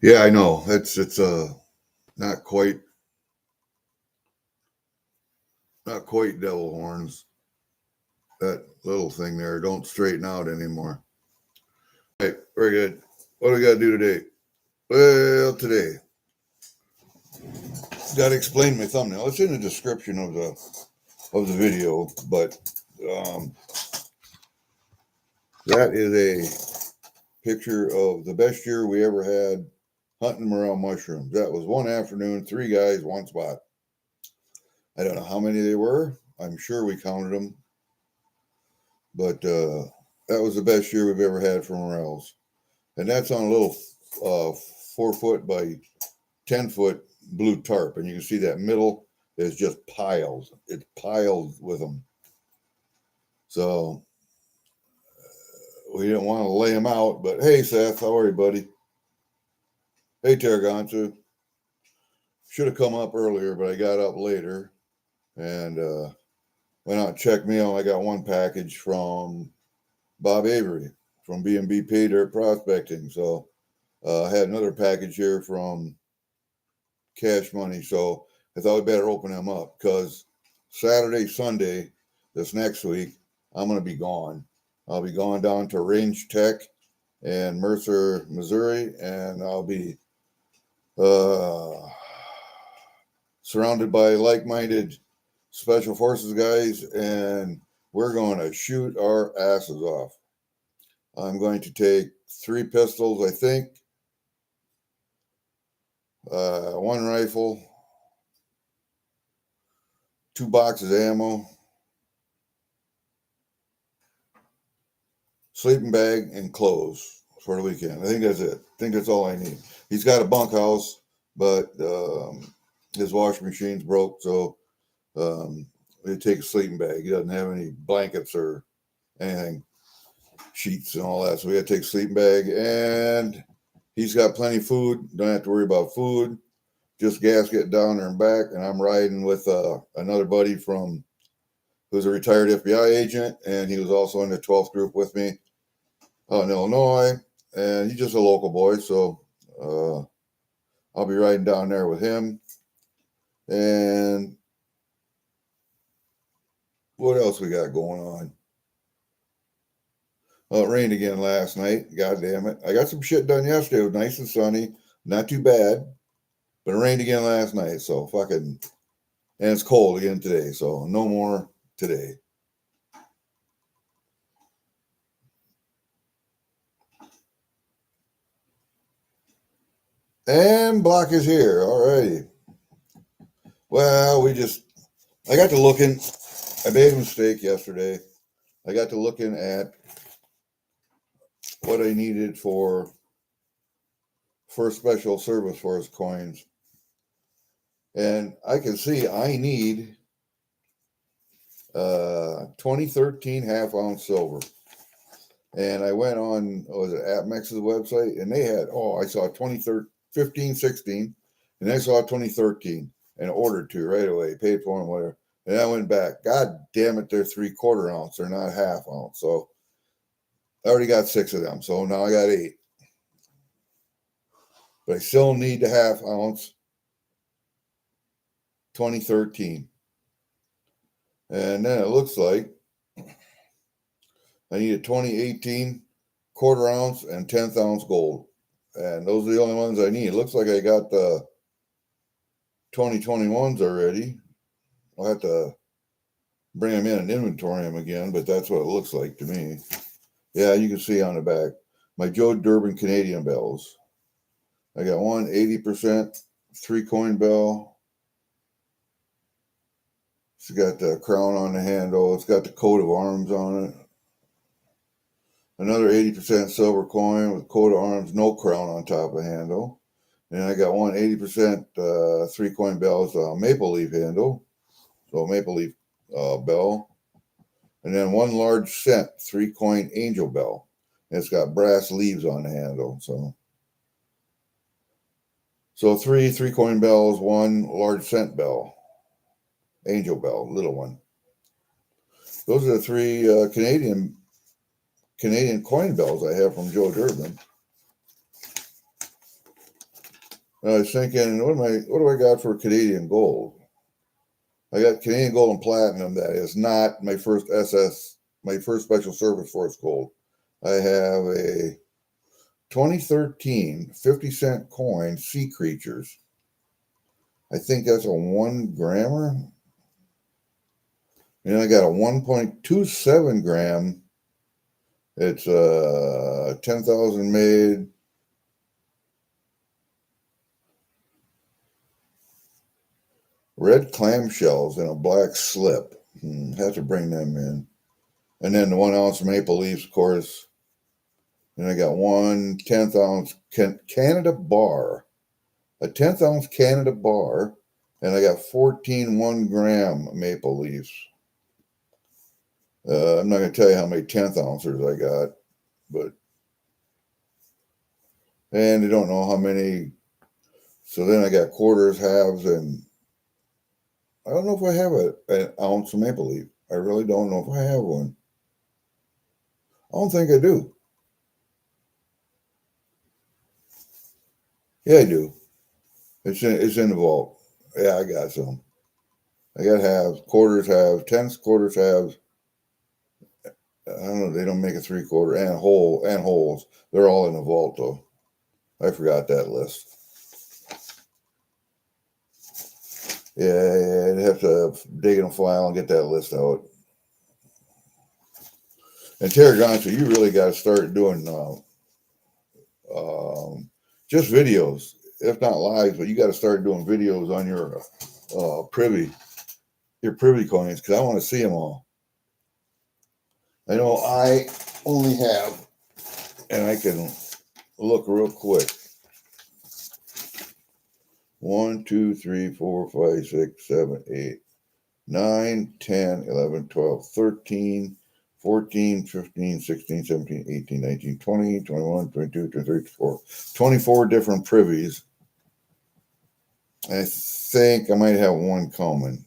Yeah, I know. It's not quite devil horns. That little thing there don't straighten out anymore. Hey, very good. What do we got to do today? Well, today got to explain my thumbnail. It's in the description of the video, but um, that is a picture of the best year we ever had hunting morel mushrooms. That was one afternoon, three guys, one spot. I don't know how many they were. I'm sure we counted them, but that was the best year we've ever had for morels. And that's on a little 4 foot by 10 foot blue tarp. And you can see that middle is just piles. It's piled with them. So we didn't want to lay them out, but hey, Seth, how are you, buddy? Hey, Tarragontu. Should have come up earlier, but I got up later and went out and checked mail. I got one package from Bob Avery from B&B Pay Dirt Prospecting. So I had another package here from Cash Money. So I thought we'd better open them up because Saturday, Sunday, this next week, I'm going to be gone. I'll be going down to Range Tech in Mercer, Missouri, and I'll be surrounded by like-minded Special Forces guys, and we're going to shoot our asses off. I'm going to take 3 pistols, I think, one rifle, 2 boxes of ammo, sleeping bag, and clothes for the weekend. I think that's it. I think that's all I need. He's got a bunkhouse, but his washing machine's broke, so we take a sleeping bag. He doesn't have any blankets or anything, sheets and all that, so we got to take a sleeping bag. And he's got plenty of food. Don't have to worry about food. Just gas getting down there and back. And I'm riding with another buddy who's a retired FBI agent, and he was also in the 12th group with me out in Illinois, and he's just a local boy, so I'll be riding down there with him. And what else we got going on? Well, it rained again last night. God damn it. I got some shit done yesterday. It was nice and sunny. Not too bad. But it rained again last night, so fucking... And it's cold again today, so no more today. And Block is here. Alrighty. Well, I got to looking. I made a mistake yesterday. I got to looking at what I needed for special service force coins. And I can see I need 2013 half ounce silver. And I went on, was it AppMex's website? And they had, I saw 2015, 16, and I saw 2013 and ordered 2 right away, paid for them, whatever. And I went back. God damn it, they're 3/4 ounce. They're not half ounce. So I already got 6 of them. So now I got 8. But I still need the half ounce 2013. And then it looks like I need a 2018 1/4 ounce and 1/10 ounce gold. And those are the only ones I need. It looks like I got the 2021s already. I'll have to bring them in and inventory them again, but that's what it looks like to me. Yeah, you can see on the back. My Joe Durbin Canadian bells. I got one 80% 3-coin bell. It's got the crown on the handle. It's got the coat of arms on it. Another 80% silver coin with coat of arms, no crown on top of the handle. And I got one 80% 3-coin bell. It's a maple leaf handle. So maple leaf bell. And then one large cent 3-coin angel bell. And it's got brass leaves on the handle. So 3 3-coin bells, 1 large cent bell. Angel bell, little one. Those are the 3 Canadian coin bells I have from Joe Durbin. And I was thinking, what do I got for Canadian gold? I got Canadian gold and platinum. That is not my first my first special service force gold. I have a 2013 50-cent coin, Sea Creatures. I think that's a 1 grammer. And I got a 1.27 gram. It's 10,000 made. Red clamshells in a black slip. Have to bring them in. And then the 1 ounce maple leaves, of course. And I got one 10th ounce Canada bar. A 10th ounce Canada bar. And I got 14 1 gram maple leaves. I'm not going to tell you how many 10th ounces I got. But, and I don't know how many. So then I got quarters, halves, and I don't know if I have an ounce of maple leaf. I really don't know if I have one. I don't think I do. Yeah, I do. It's in the vault. Yeah, I got some. I got halves, quarters, halves, tenths, quarters, halves. I don't know. They don't make a 3/4 and holes. They're all in the vault though. I forgot that list. Yeah, I'd have to dig in a file and get that list out. And Tarragonte, you really got to start doing just videos, if not live, but you got to start doing videos on your privy coins because I want to see them all. I know I only have, and I can look real quick. 1, 2, 3, 4, 5, 6, 7, 8, 9, 10, 11, 12, 13, 14, 15, 16, 17, 18, 19, 20, 21, 22, 23, 24. 24 different privies. I think I might have one coming.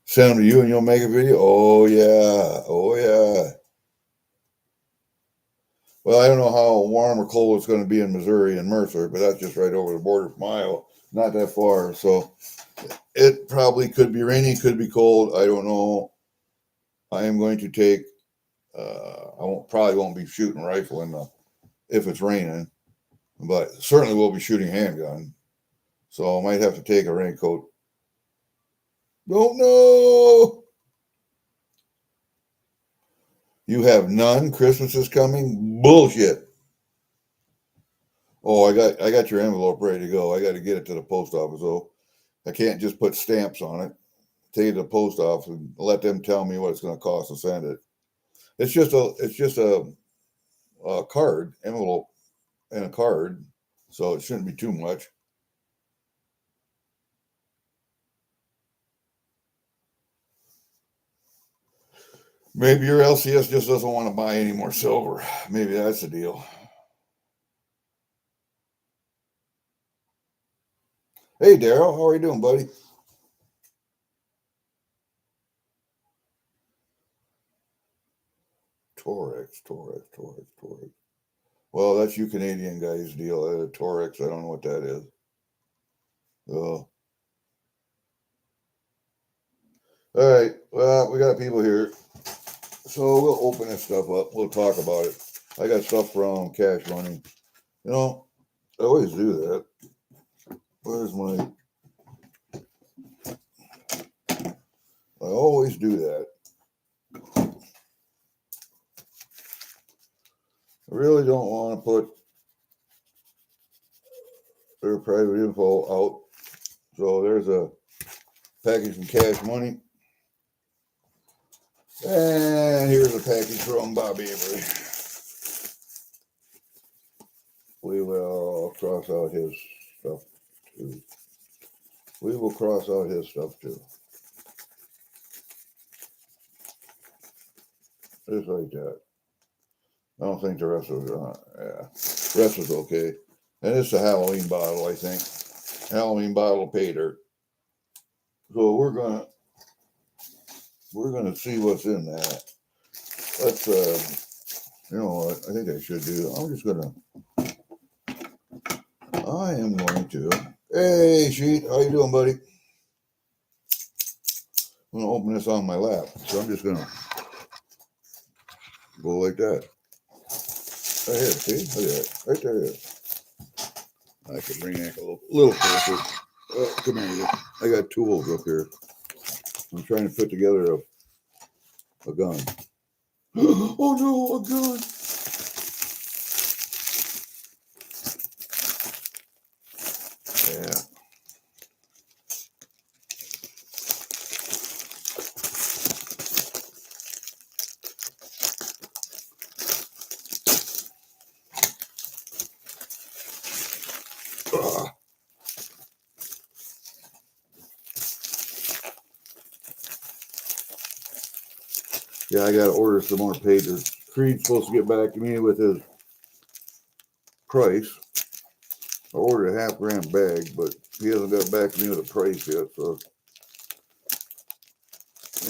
Send them to you and you'll make a video? Oh, yeah. Oh, yeah. Well, I don't know how warm or cold it's going to be in Missouri and Mercer, but that's just right over the border from Iowa. Not that far. So it probably could be rainy, could be cold. I don't know. I am going to take, probably won't be shooting rifle if it's raining, but certainly will be shooting handgun. So I might have to take a raincoat. Don't know. You have none. Christmas is coming. Bullshit. Oh, I got your envelope ready to go. I got to get it to the post office though. I can't just put stamps on it. Take it to the post office and let them tell me what it's going to cost to send it. It's just a card envelope and a card, so it shouldn't be too much. Maybe your LCS just doesn't want to buy any more silver. Maybe that's the deal. Hey, Daryl, how are you doing, buddy? Torex. Well, that's you Canadian guys' deal. Torex, I don't know what that is. All right. Well, we got people here. So we'll open this stuff up. We'll talk about it. I got stuff from Cash Money. You know, I always do that. Where's my... I always do that. I really don't want to put their private info out. So there's a package from Cash Money. And here's a package from Bob Avery. We will cross out his stuff too. We will cross out his stuff too. Just like that. I don't think the rest was yeah. The rest was okay. And it's a Halloween bottle, I think. Halloween bottle of pay dirt. So we're gonna see what's in that. Let's you know what I think I should do. I'm just gonna I am going to. Hey, Sheet, how you doing, buddy? I'm gonna open this on my lap, so I'm just gonna go like that. Right here, see? Look at that, right there. I can bring that a little closer. Oh, come here. I got tools up here. I'm trying to put together a gun. Oh no, a gun! Yeah. Ugh. Yeah, I gotta order some more pages. Creed's supposed to get back to me with his price. I ordered a half-gram bag, but he hasn't got back to me with a price yet. So,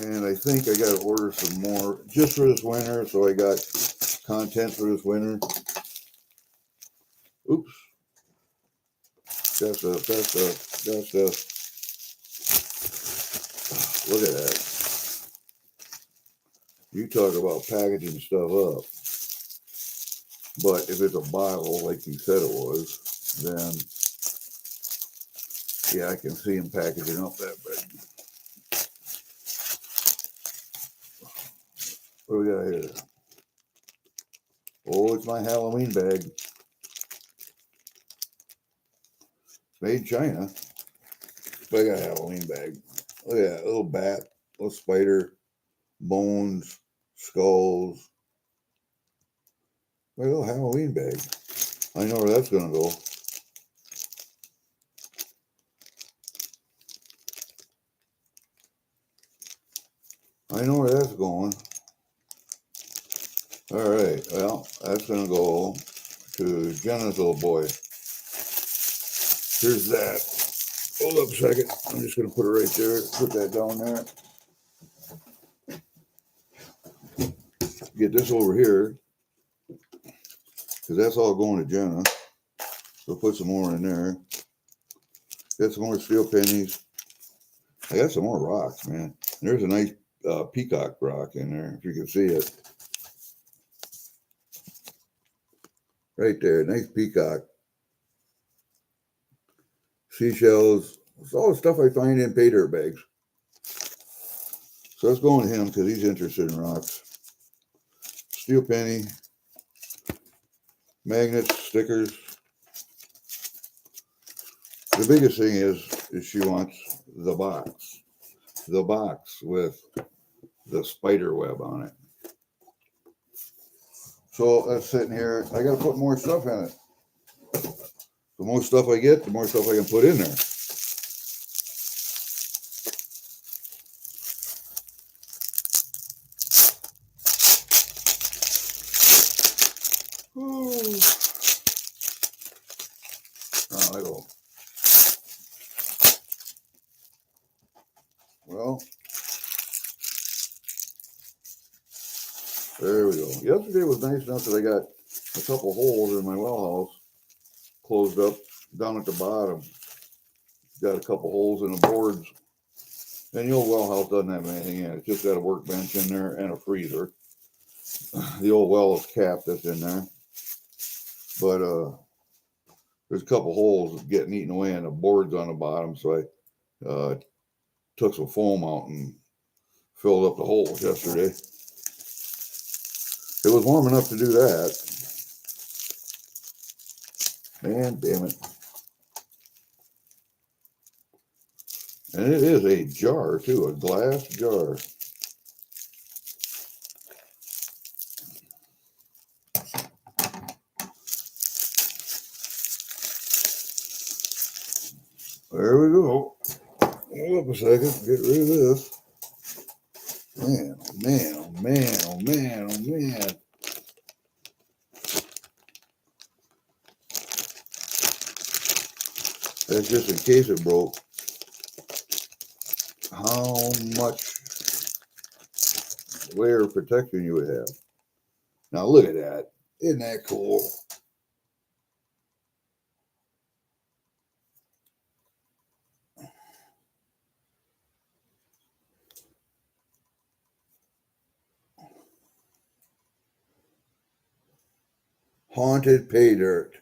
and I think I got to order some more just for this winter. So I got content for this winter. Oops, that's a. Look at that. You talk about packaging stuff up. But if it's a bottle, like you said it was, then yeah, I can see him packaging up that big. What do we got here? Oh, it's my Halloween bag. Made in China. But I got a Halloween bag. Look at that, little bat, little spider, bones, skulls. My little Halloween bag. I know where that's gonna go. I know where that's going. All right, well, that's gonna go to Jenna's little boy. Here's that. Hold up a second. I'm just gonna put it right there. Put that down there. Get this over here, because that's all going to Jenna. So put some more in there. Got some more steel pennies. I got some more rocks, man. There's a nice peacock rock in there, if you can see it. Right there, nice peacock. Seashells. It's all the stuff I find in pay dirt bags. So that's going to him because he's interested in rocks. Steel penny. Magnets, stickers. The biggest thing is she wants the box. The box with the spider web on it. So that's sitting here. I got to put more stuff in it. The more stuff I get, the more stuff I can put in there. Oh, I go. Well, there we go. Yesterday was nice enough that I got a couple holes in my well house closed up down at the bottom. Got a couple holes in the boards. And the old well house doesn't have anything in it. It's just got a workbench in there and a freezer. The old well is capped that's in there. But there's a couple holes getting eaten away in the boards on the bottom. So I took some foam out and filled up the holes yesterday. It was warm enough to do that. Man, damn it. And it is a jar, too, a glass jar. There we go. Hold up a second. Get rid of this. Man, oh man, oh man, oh man, oh man. That's just in case it broke. How much layer of protection you would have. Now look at that. Isn't that cool? Haunted pay dirt.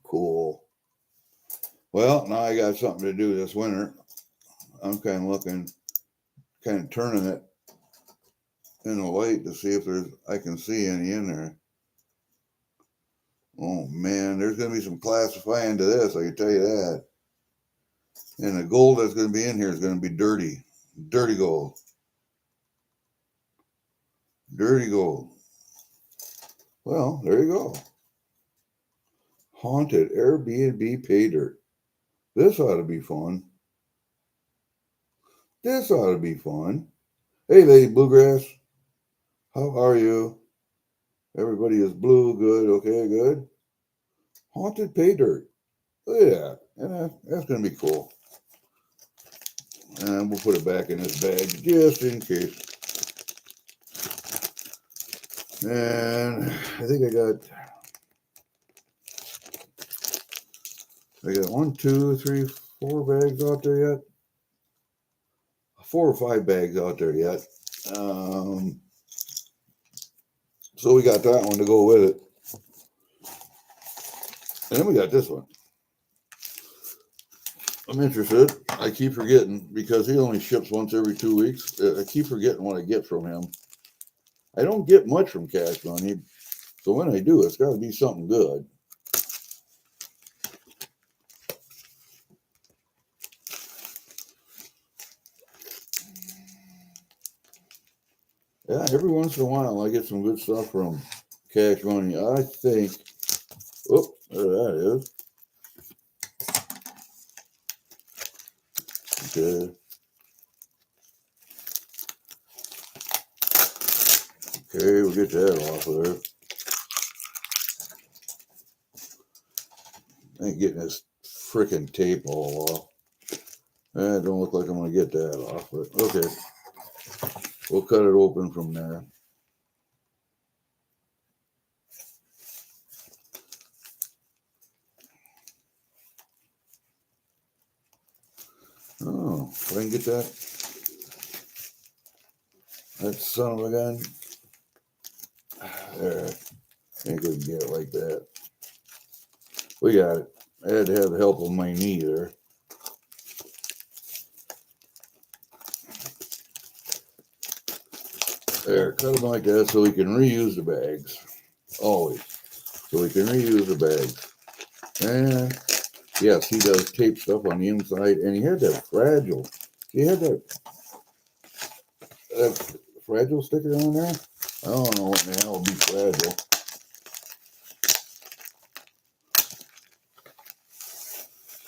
Cool. Well, now I got something to do this winter. I'm kind of looking, kind of turning it in the light to see if I can see any in there. Oh man, there's going to be some classifying to this, I can tell you that. And the gold that's going to be in here is going to be dirty. Dirty gold. Dirty gold. Well, there you go. Haunted Airbnb pay dirt. This ought to be fun. This ought to be fun. Hey, Lady Bluegrass. How are you? Everybody is blue. Good. Okay, good. Haunted pay dirt. Look at that. Yeah, that's going to be cool. And we'll put it back in this bag just in case. And I think I got 1, 2, 3, 4 bags out there yet. 4 or 5 bags out there yet. So we got that one to go with it. And then we got this one. I'm interested. I keep forgetting because he only ships once every 2 weeks. I keep forgetting what I get from him. I don't get much from Cash Money. So when I do, it's got to be something good. Yeah, every once in a while I get some good stuff from Cash Money. I think, oh, there that is. Okay. Okay, we'll get that off of there. I ain't getting this frickin' tape all off. It don't look like I'm going to get that off, but okay. We'll cut it open from there. Oh, if I can get that son of a gun. There. Ain't gonna get it like that. We got it. I had to have the help of my knee there. There, cut them like that so we can reuse the bags. Always. So we can reuse the bags. And yes, he does tape stuff on the inside. And he had that fragile. He had that fragile sticker on there. I don't know what in the hell would be fragile.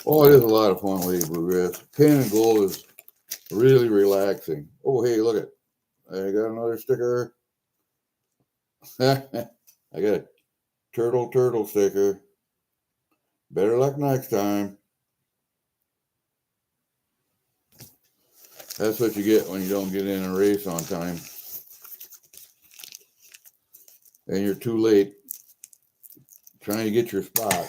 Oh, it is a lot of fun, Lady Bluegrass. Pan and gold is really relaxing. Oh, hey, look at. I got another sticker. I got a turtle sticker. Better luck next time. That's what you get when you don't get in a race on time. And you're too late trying to get your spot.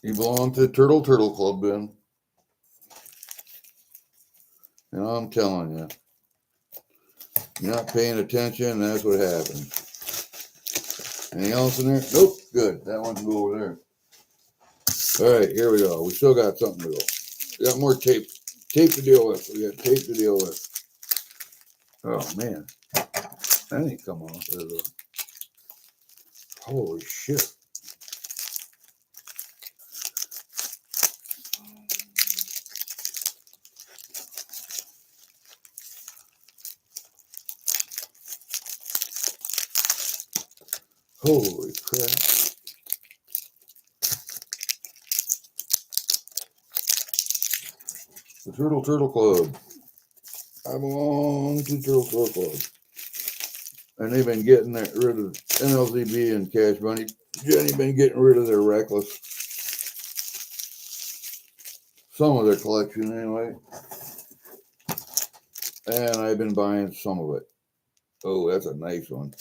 You belong to the Turtle Club, Ben. And I'm telling you, you're not paying attention, that's what happens. Anything else in there? Nope. Good. That one can go over there. All right, here we go. We still got something to go. We got more tape. Tape to deal with. We got tape to deal with. Oh, man. That ain't come off. Holy shit. Holy crap. The Turtle Club. I belong to the Turtle Club. And they've been getting rid of NLZB and Cash Money. Jenny been getting rid of their Reckless. Some of their collection anyway. And I've been buying some of it. Oh, that's a nice one.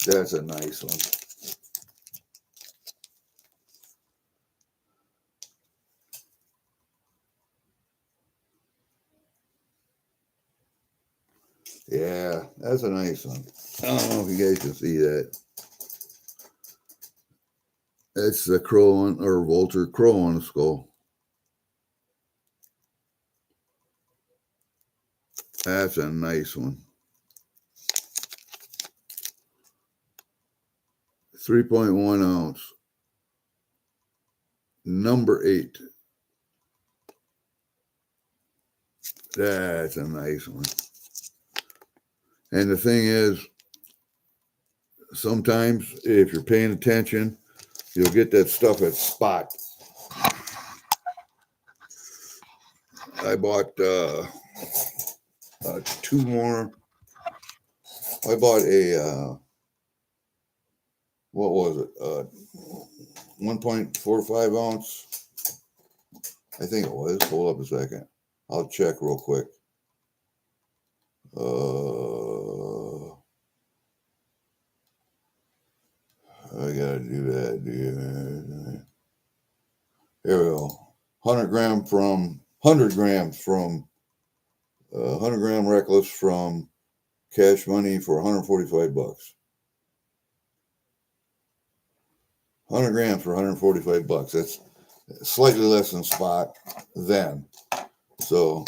That's a nice one. That's a nice one. I don't know if you guys can see that. That's the crow on, or vulture crow on the skull. That's a nice one. 3.1 ounce. Number 8. That's a nice one. And the thing is, sometimes if you're paying attention, you'll get that stuff at spot. I bought 2 more. I bought a, what was it? 1.45 ounce. I think it was. Hold up a second. I'll check real quick. I gotta do that. Here we go. 100 grams from 100 gram reckless from Cash Money for $145. 100 grams for $145. That's slightly less than spot then. So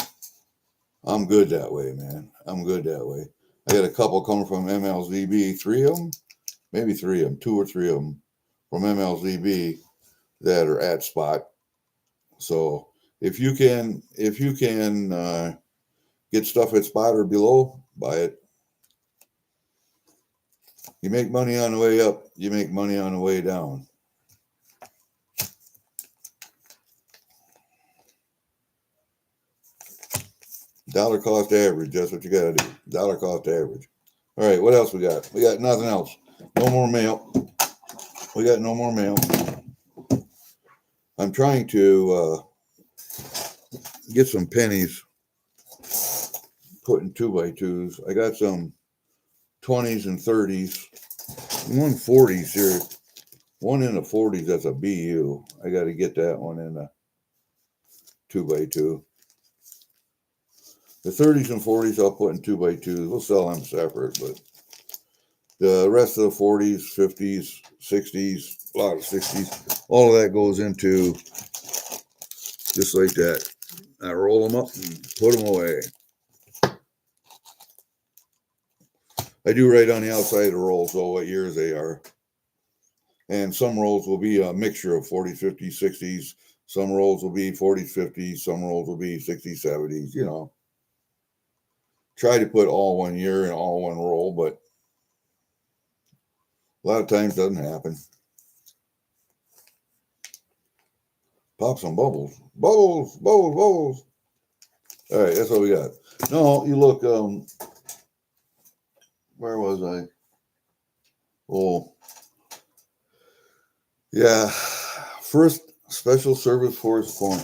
I'm good that way, man. I'm good that way. I got a couple coming from MLZB, 3 of them, maybe 3 of them, 2 or 3 of them from MLZB that are at spot. So if you can get stuff at spot or below, buy it. You make money on the way up, you make money on the way down. Dollar cost average, that's what you gotta do. Dollar cost average. All right, what else we got? We got nothing else. No more mail. We got no more mail. I'm trying to get some pennies put in 2x2s. I got some 20s and 30s. 140s here. One in the 40s, that's a BU. I got to get that one in a 2x2. The 30s and 40s I'll put in 2x2s. We'll sell them separate, but the rest of the 40s, 50s, 60s, a lot of 60s, all of that goes into just like that. I roll them up and put them away. I do write on the outside of the rolls, though, what years they are. And some rolls will be a mixture of 40s, 50s, 60s. Some rolls will be 40s, 50s. Some rolls will be 60s, 70s, you know. Try to put all one year and all one roll, but a lot of times doesn't happen. Pop some bubbles. Bubbles, bubbles, bubbles. All right, that's what we got. No, you look, where was I? Oh, yeah. First Special Service Force coin.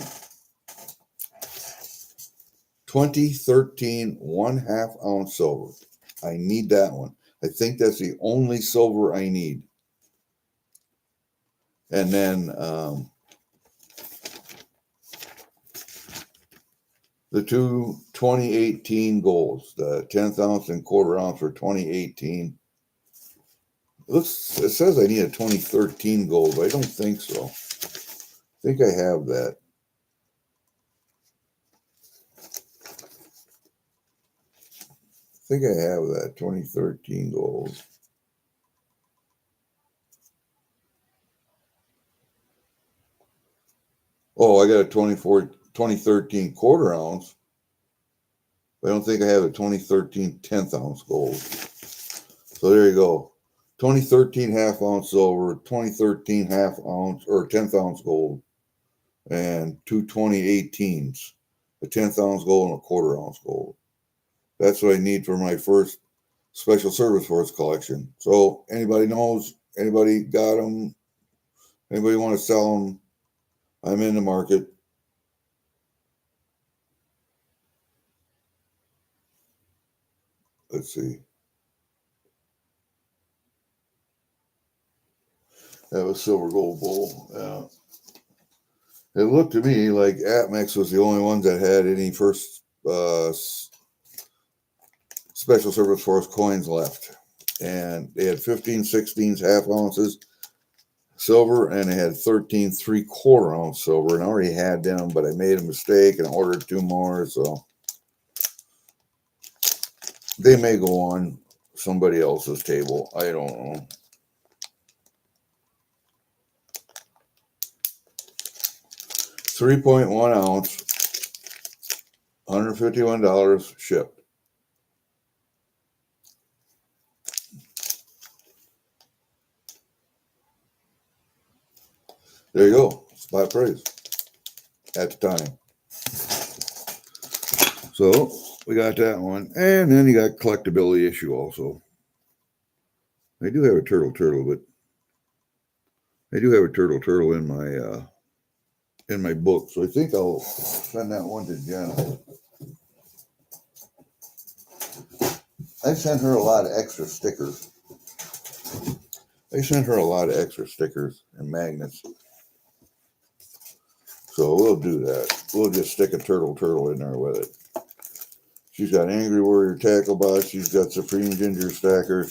2013 1/2 ounce silver. I need that one. I think that's the only silver I need. And then the 2 2018 golds, the 10th ounce and 1/4 ounce for 2018. It says I need a 2013 gold, but I don't think so. I think I have that. I think I have that 2013 gold. Oh, I got a 2013 1/4 ounce. But I don't think I have a 2013 10th ounce gold. So there you go. 2013 1/2 ounce silver, 2013 1/2 ounce or 10th ounce gold, and 2 2018s, a 10th ounce gold and a 1/4 ounce gold. That's what I need for my first Special Service Force collection. So anybody knows, anybody got them, anybody want to sell them, I'm in the market. Let's see. That was Silver Gold Bull. It looked to me like Atmex was the only ones that had any first Special Service Force coins left. And they had 15 16s, half ounces silver, and they had 13 3/4 ounce silver. And I already had them, but I made a mistake and ordered 2 more. So they may go on somebody else's table. I don't know. .1 ounce, $151 shipped. There you go. Spot price at the time. So we got that one. And then you got collectability issue also. I do have a turtle, but I do have a turtle in my book. So I think I'll send that one to Jenna. I sent her a lot of extra stickers. And magnets. So we'll do that. We'll just stick a turtle in there with it. She's got Angry Warrior Tackle Box. She's got Supreme Ginger Stacker.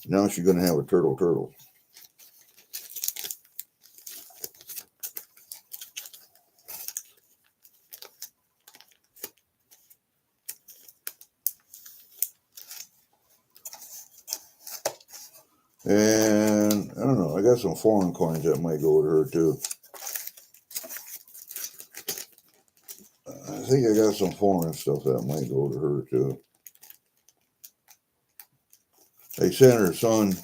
Now she's going to have a turtle. And I don't know. I got some foreign coins that might go with her too. I think I got some foreign stuff that might go to her too. I sent her son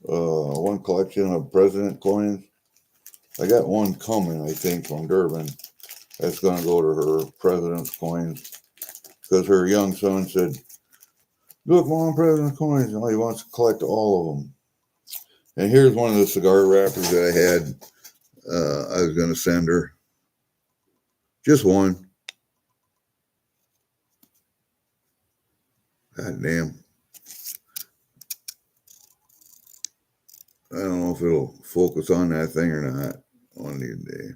one collection of president coins. I got one coming, I think, from Durban. That's going to go to her president's coins. Because her young son said, look, Mom, president's coins. And he wants to collect all of them. And here's one of the cigar wrappers that I had. I was going to send her. Just one. God damn. I don't know if it'll focus on that thing or not one of these days.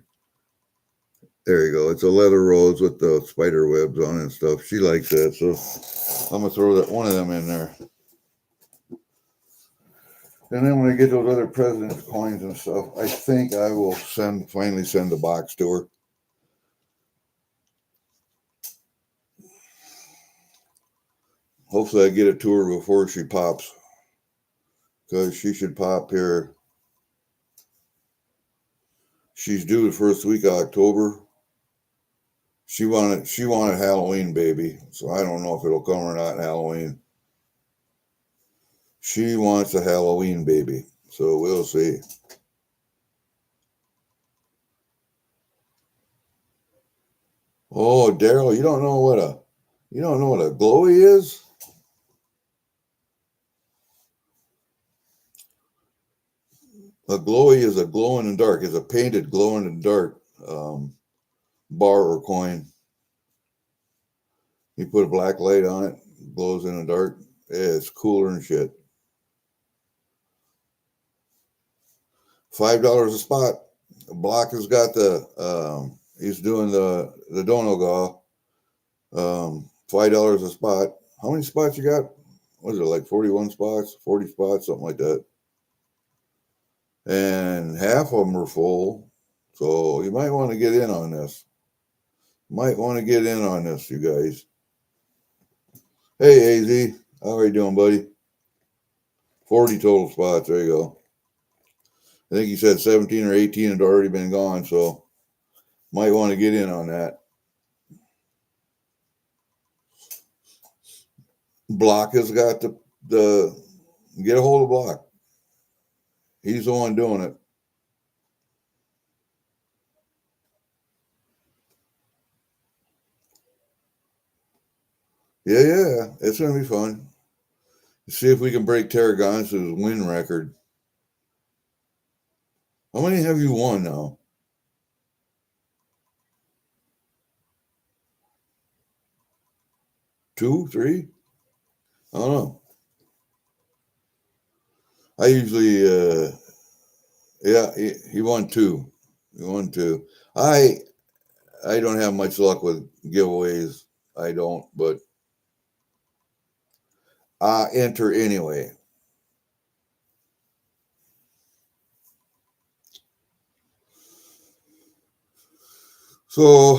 There you go. It's a leather rose with the spider webs on it and stuff. She likes that, so I'm going to throw one of them in there. And then when I get those other president's coins and stuff, I think I will finally send the box to her. Hopefully I get it to her before she pops. Because she should pop here. She's due the first week of October. She wanted Halloween baby. So I don't know if it'll come or not Halloween. She wants a Halloween baby. So we'll see. Oh, Daryl, you don't know what a glowy is? A glowy is a glow in the dark. It's a painted glow in the dark bar or coin. You put a black light on it, glows in the dark. It's cooler than shit. $5 a spot. Block has got he's doing the Donegal. $5 a spot. How many spots you got? What is it, like 41 spots, 40 spots, something like that? And half of them are full. So you might want to get in on this. You guys. Hey, AZ. How are you doing, buddy? 40 total spots. There you go. I think he said 17 or 18 had already been gone, so might want to get in on that. Block has got the get a hold of Block. He's the one doing it. Yeah. It's going to be fun. See if we can break Tarragon's win record. How many have you won now? 2, 3? I don't know. I usually, yeah, he won 2. I don't have much luck with giveaways. I don't, but enter anyway. So,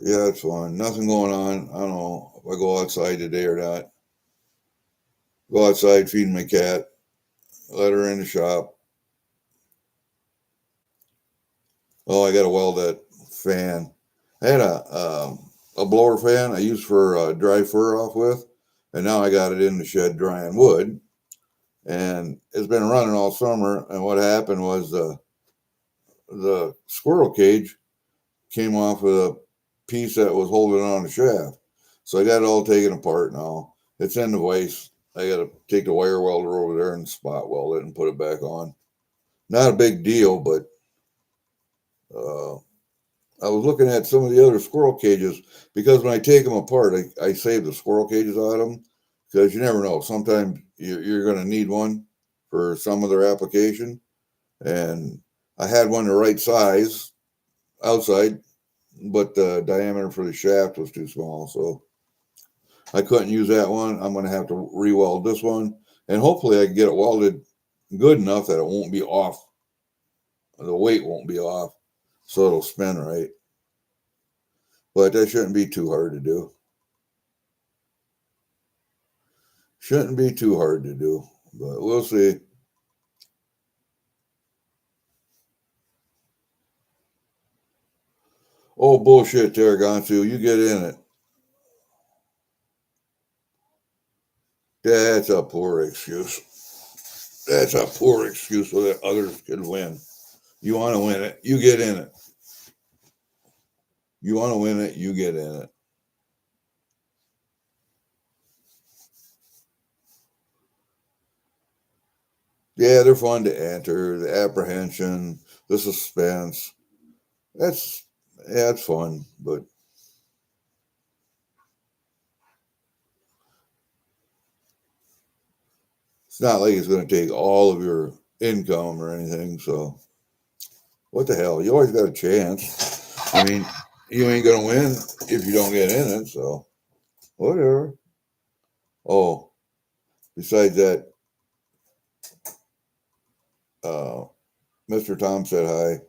yeah, it's fun. Nothing going on. I don't know if I go outside today or not. Go outside, feed my cat, let her in the shop. Oh, I got to weld that fan. I had a blower fan I used for dry fur off with, and now I got it in the shed drying wood. And it's been running all summer. And what happened was the squirrel cage came off with a piece that was holding on the shaft. So I got it all taken apart now. It's in the vise. I got to take the wire welder over there and spot weld it and put it back on. Not a big deal, but uh, I was looking at some of the other squirrel cages because when I take them apart, I save the squirrel cages out of them because you never know. Sometimes you're going to need one for some of their application. And I had one the right size outside, but the diameter for the shaft was too small. So I couldn't use that one. I'm going to have to re-weld this one. And hopefully I can get it welded good enough that it won't be off. The weight won't be off. So it'll spin right. But that shouldn't be too hard to do. Shouldn't be too hard to do. But we'll see. Oh, bullshit there, Gonsu. You get in it. That's a poor excuse. That's a poor excuse so that others can win. You want to win it, you get in it. You want to win it, you get in it. Yeah, they're fun to enter. The apprehension, the suspense. That's yeah, it's fun, but it's not like it's going to take all of your income or anything. So what the hell? You always got a chance. I mean, you ain't going to win if you don't get in it. So whatever. Oh, besides that, uh, Mr. Tom said hi,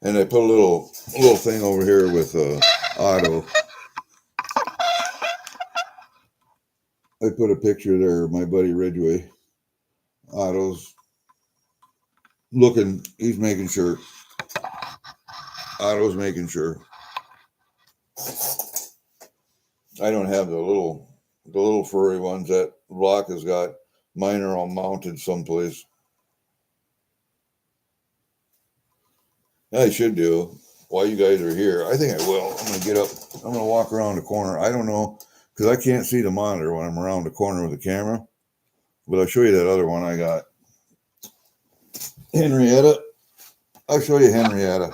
and I put a little thing over here with Otto. I put a picture there of my buddy Ridgway. Otto's looking. He's making sure. Otto's making sure. I don't have the little furry ones that Block has got. Mine are all mounted someplace. I should do. While you guys are here, I think I will. I'm gonna get up. I'm gonna walk around the corner. I don't know because I can't see the monitor when I'm around the corner with the camera. But I'll show you that other one I got. Henrietta. I'll show you Henrietta.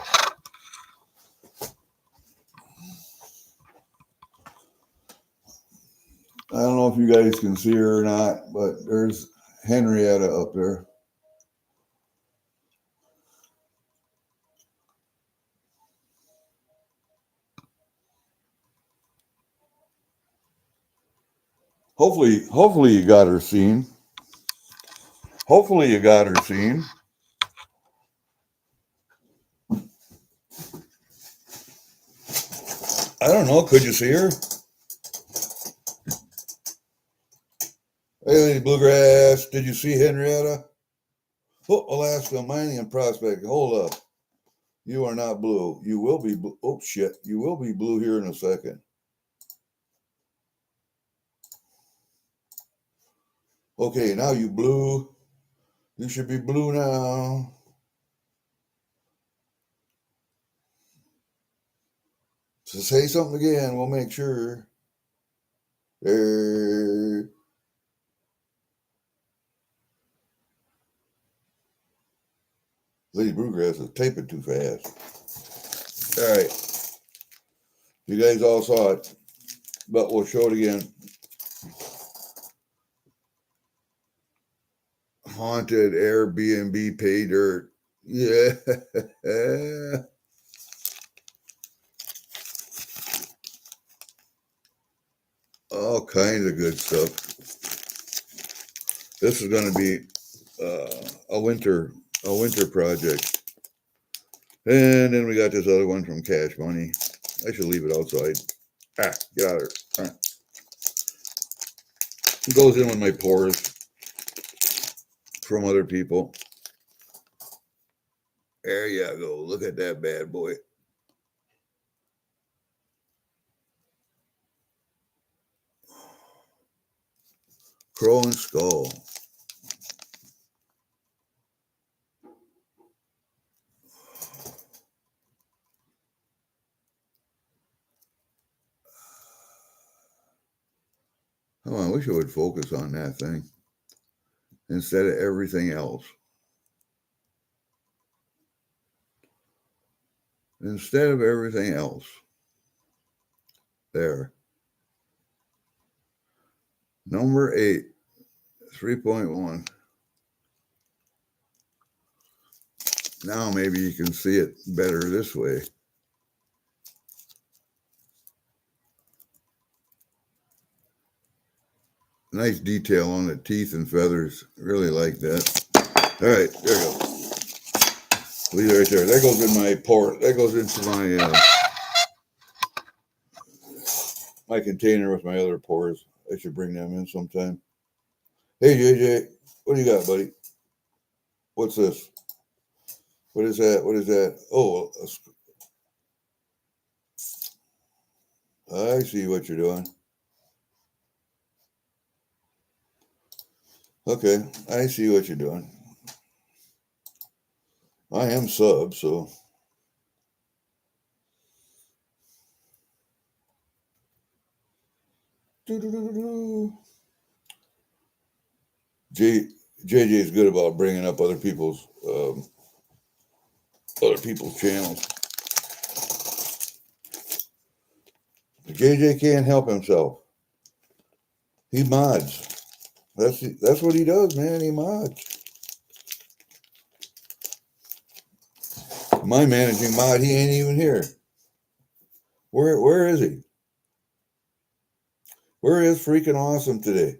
I don't know if you guys can see her or not, but there's Henrietta up there. Hopefully you got her seen. Hopefully you got her seen. I don't know. Could you see her? Hey, Lady Bluegrass. Did you see Henrietta? Oh, Alaska Mining and Prospecting. Hold up. You are not blue. You will be blue. Oh, shit. You will be blue here in a second. Okay, now you blue. You should be blue now. So say something again. We'll make sure. There. Lady Bluegrass is typing too fast. All right. You guys all saw it, but we'll show it again. Haunted Airbnb pay dirt. Yeah. all kinds of good stuff. This is going to be a winter project. And then we got this other one from Cash Money. I should leave it outside. Ah, get out of there. It goes in with my pores from other people. There you go. Look at that bad boy. Crow and skull. Oh, I wish I would focus on that thing instead of everything else. Instead of everything else. There. Number 8, 3.1. Now maybe you can see it better this way. Nice detail on the teeth and feathers. Really like that. All right, there you go. Leave it right there. That goes in my port. That goes into my container with my other pores. I should bring them in sometime. Hey, JJ, what do you got, buddy? What's this? What is that? What is that? Oh, I see what you're doing. Okay, I see what you're doing. I am sub, so. JJ is good about bringing up other people's channels. JJ can't help himself. He mods. That's what he does, man. He mods. My managing mod, he ain't even here. Where is he? Where is freaking awesome today?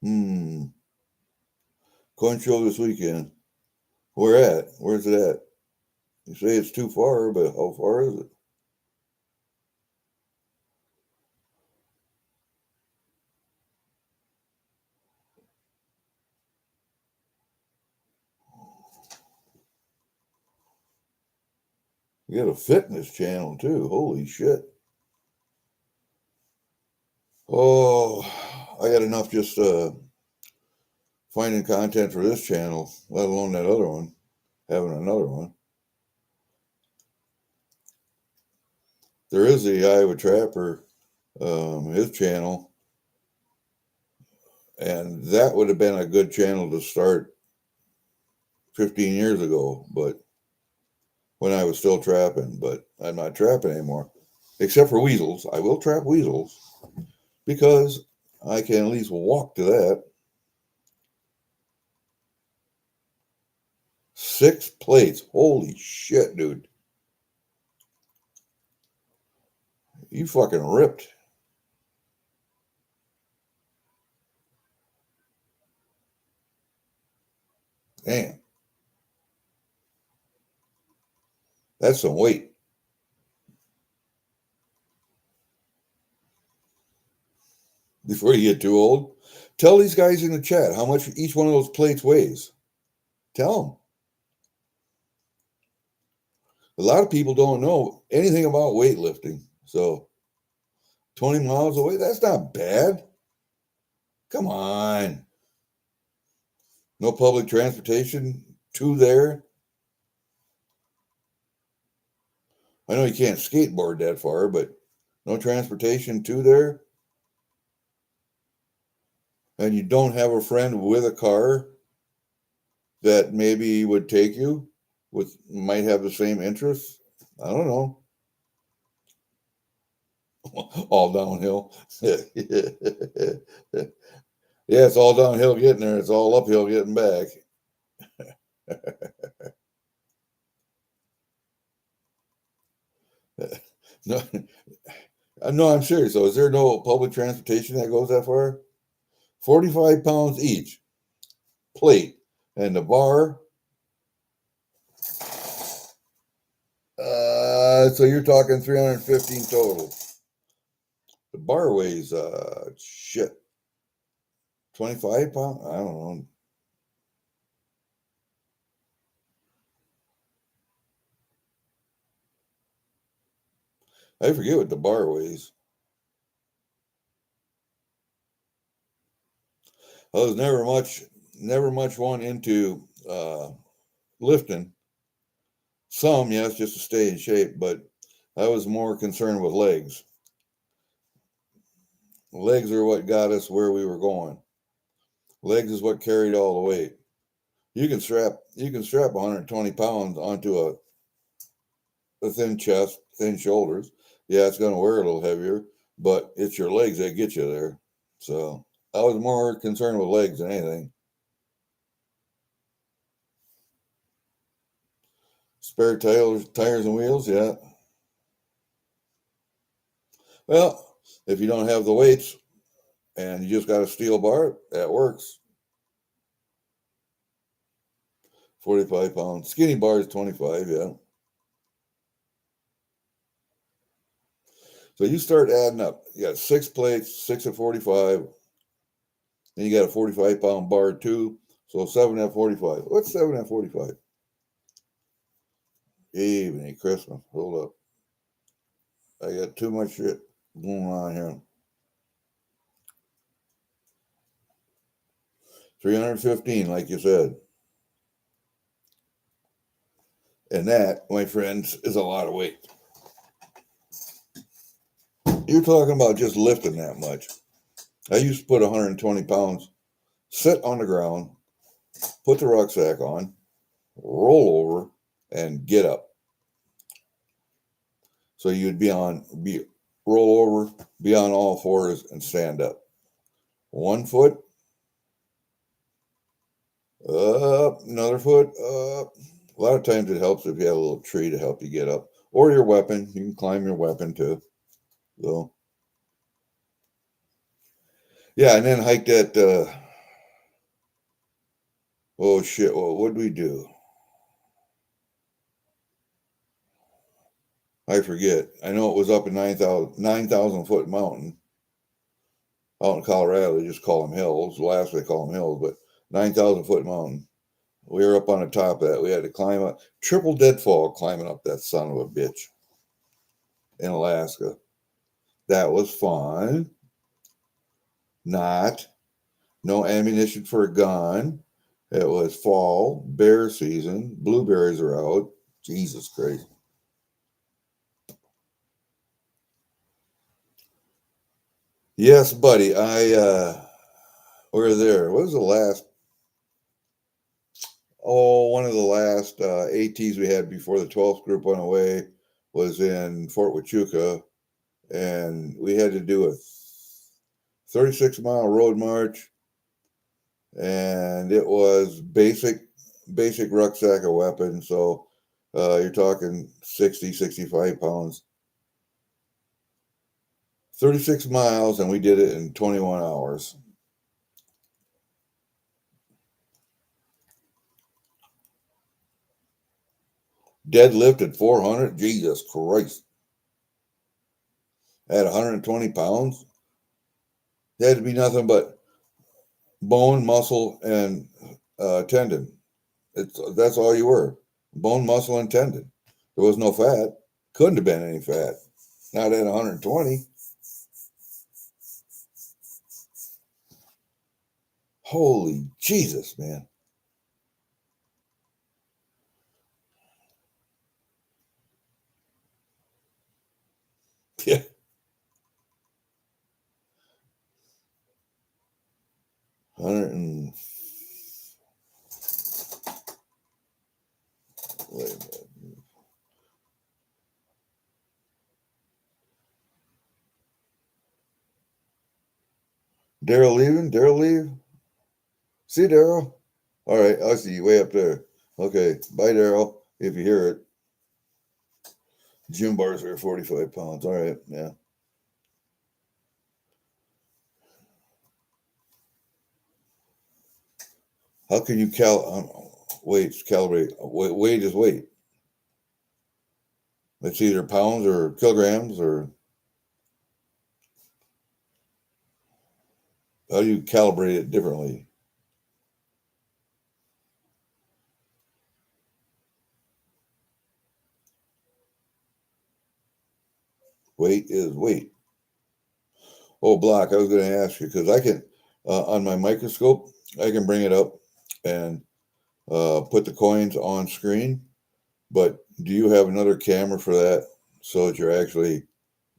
Coin show this weekend. Where at? Where's it at? You say it's too far, but how far is it? You got a fitness channel too. Holy shit. Oh, I got enough just finding content for this channel, let alone that other one, having another one. There is the Iowa Trapper, his channel, and that would have been a good channel to start 15 years ago, but when I was still trapping, but I'm not trapping anymore, except for weasels. I will trap weasels because I can at least walk to that. 6 plates. Holy shit, dude. You fucking ripped. Damn. That's some weight. Before you get too old, tell these guys in the chat how much each one of those plates weighs. Tell them. A lot of people don't know anything about weightlifting. So 20 miles away, that's not bad. Come on. No public transportation to there. I know you can't skateboard that far, but no transportation to there. And you don't have a friend with a car that maybe would take you, might have the same interests. I don't know. All downhill. Yeah, it's all downhill getting there. It's all uphill getting back. No, No, I'm serious. So is there no public transportation that goes that far? 45 pounds each plate. And the bar, so you're talking 315 total. The bar weighs, shit, 25 pounds? I don't know. I forget what the bar weighs. I was never much one into lifting. Some, yes, just to stay in shape, but I was more concerned with legs. Legs are what got us where we were going. Legs is what carried all the weight. You can strap 120 pounds onto a thin chest, thin shoulders. Yeah, it's going to wear a little heavier, but it's your legs that get you there. So I was more concerned with legs than anything. Spare tires and wheels, yeah. Well, if you don't have the weights and you just got a steel bar, that works. 45 pounds. Skinny bar is 25, yeah. So you start adding up. You got 6 plates, 6 at 45. Then you got a 45-pound bar too. So 7 at 45. What's 7 at 45? Evening, Christmas. Hold up. I got too much shit going on here. 315, like you said. And that, my friends, is a lot of weight. You're talking about just lifting that much. I used to put 120 pounds, sit on the ground, put the rucksack on, roll over, and get up. So you'd roll over, be on all fours, and stand up. 1 foot up, another foot up. A lot of times it helps if you have a little tree to help you get up, or your weapon. You can climb your weapon too. So yeah, and then hike that. Oh shit! Well, what did we do? I forget. I know it was up in 9,000 foot mountain out in Colorado. They just call them hills. Last they call them hills, but 9,000 foot mountain. We were up on the top of that. We had to climb up, triple deadfall climbing up that son of a bitch in Alaska. That was fun. Not. No ammunition for a gun. It was fall, bear season. Blueberries are out. Jesus Christ. Yes, buddy. We're there. What was the last? Oh, one of the last ATs we had before the 12th group went away was in Fort Huachuca, and we had to do a 36-mile road march, and it was basic rucksack of weapons. So you're talking 60, 65 pounds. 36 miles, and we did it in 21 hours. Deadlift at 400. Jesus Christ. At 120 pounds. It had to be nothing but bone, muscle, and tendon. That's all you were. Bone, muscle, and tendon. There was no fat. Couldn't have been any fat. Not at 120. Holy Jesus, man. Yeah. 100 and wait a minute. Daryl leaving? Daryl leave? See Daryl? All right, I see you way up there. Okay, bye Daryl. If you hear it. Gym bars are 45 pounds. All right, yeah. How can you calibrate? Weight is weight. It's either pounds or kilograms, or how do you calibrate it differently? Weight is weight. Oh, block. I was going to ask you because I can, on my microscope, I can bring it up and put the coins on screen. But do you have another camera for that so that you're actually,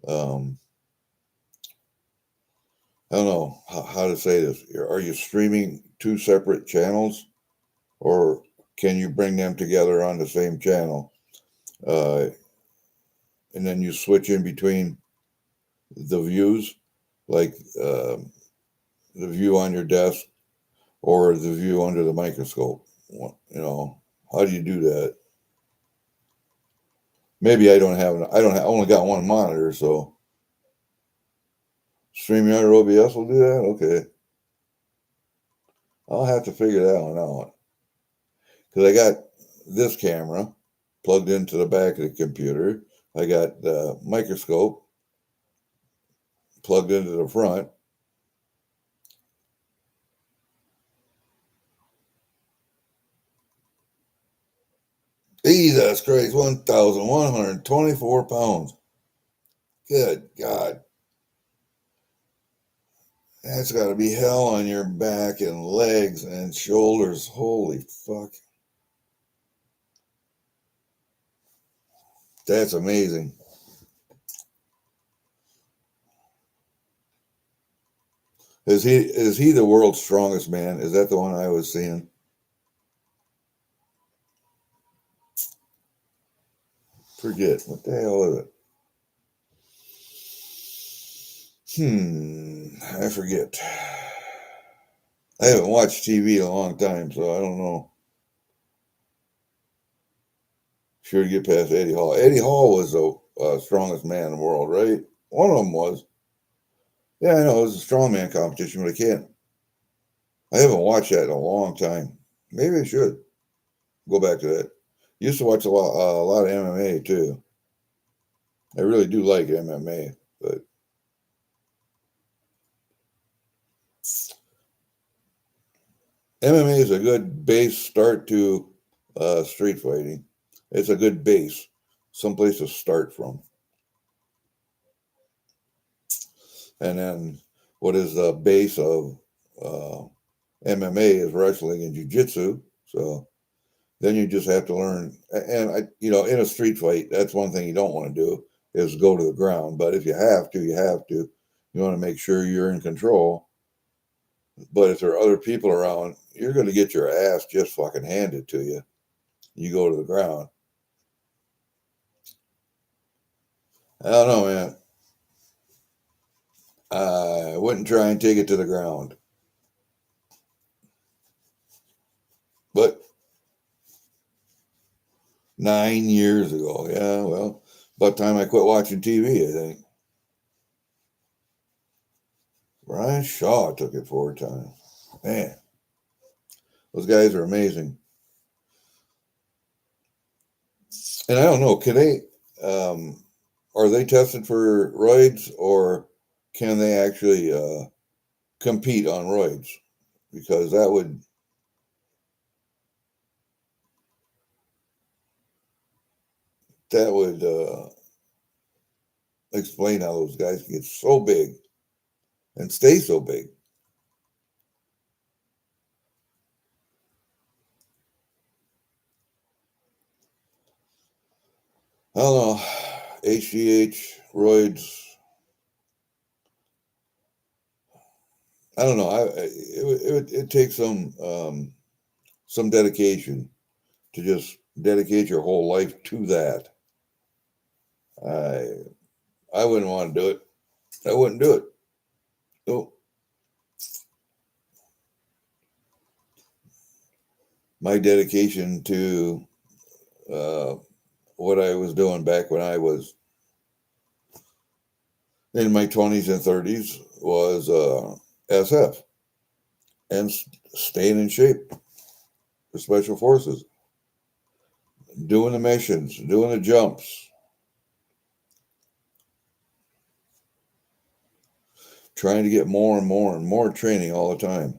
um, I don't know how to say this. Are you streaming two separate channels, or can you bring them together on the same channel? Uh, and then you switch in between the views, like the view on your desk or the view under the microscope. How do you do that? Maybe I only got one monitor, so StreamYard or OBS will do that. Okay, I'll have to figure that one out because I got this camera plugged into the back of the computer. I got the microscope plugged into the front. Jesus Christ, 1,124 pounds. Good God. That's got to be hell on your back and legs and shoulders. Holy fuck. That's amazing. Is he the world's strongest man? Is that the one I was seeing? Forget. What the hell is it? I forget. I haven't watched TV in a long time, so I don't know. Sure to get past Eddie Hall. Eddie Hall was the strongest man in the world, right? One of them was. Yeah, I know it was a strongman competition, but I haven't watched that in a long time. Maybe I should go back to that. Used to watch a lot of MMA too. I really do like MMA, but MMA is a good base start to street fighting. It's a good base, someplace to start from. And then what is the base of uh, MMA is wrestling and jiu-jitsu. So then you just have to learn. And in a street fight, that's one thing you don't want to do is go to the ground. But if you have to, you have to. You want to make sure you're in control. But if there are other people around, you're going to get your ass just fucking handed to you. You go to the ground. I don't know, man. I wouldn't try and take it to the ground. But 9 years ago, yeah, well, about time I quit watching TV, I think. Brian Shaw took it 4 times. Man, those guys are amazing. And I don't know, um, are they tested for roids or can they actually compete on roids? Because that would explain how those guys get so big and stay so big. I don't know. HGH, roids. I don't know. It takes some dedication to just dedicate your whole life to that. I I wouldn't want to do it. I wouldn't do it. So my dedication to uh, what I was doing back when I was in my 20s and 30s was SF and staying in shape. the special forces, doing the missions, doing the jumps, trying to get more and more and more training all the time.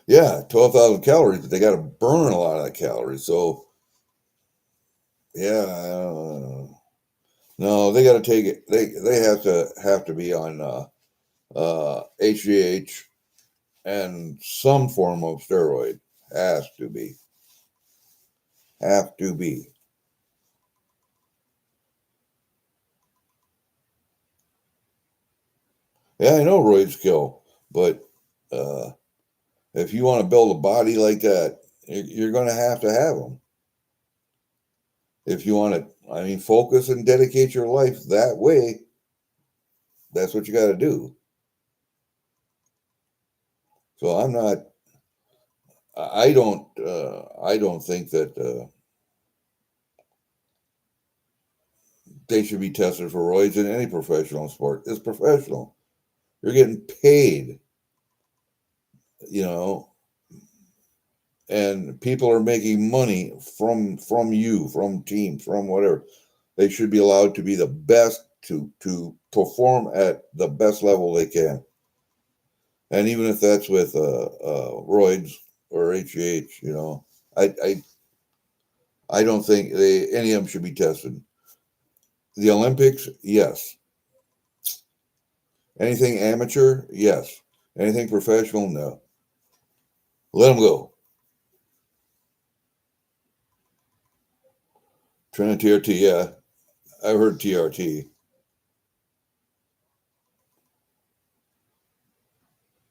Yeah, 12,000 calories, but they got to burn a lot of the calories. So, yeah, no, they got to take it. They have to be on HGH and some form of steroid. Has to be. Have to be. Yeah, I know roids kill, but uh, if you want to build a body like that, you're going to have them. If you want to, I mean, focus and dedicate your life that way, that's what you got to do. So I'm not. I don't think that they should be tested for roids in any professional sport. It's professional. You're getting paid, you know, and people are making money from you, from teams, from whatever. They should be allowed to be the best to perform at the best level they can. And even if that's with roids or HGH, you know, I don't think any of them should be tested. The Olympics, yes. Anything amateur, yes. Anything professional, no. Let them go. Trina TRT, yeah. I've heard TRT.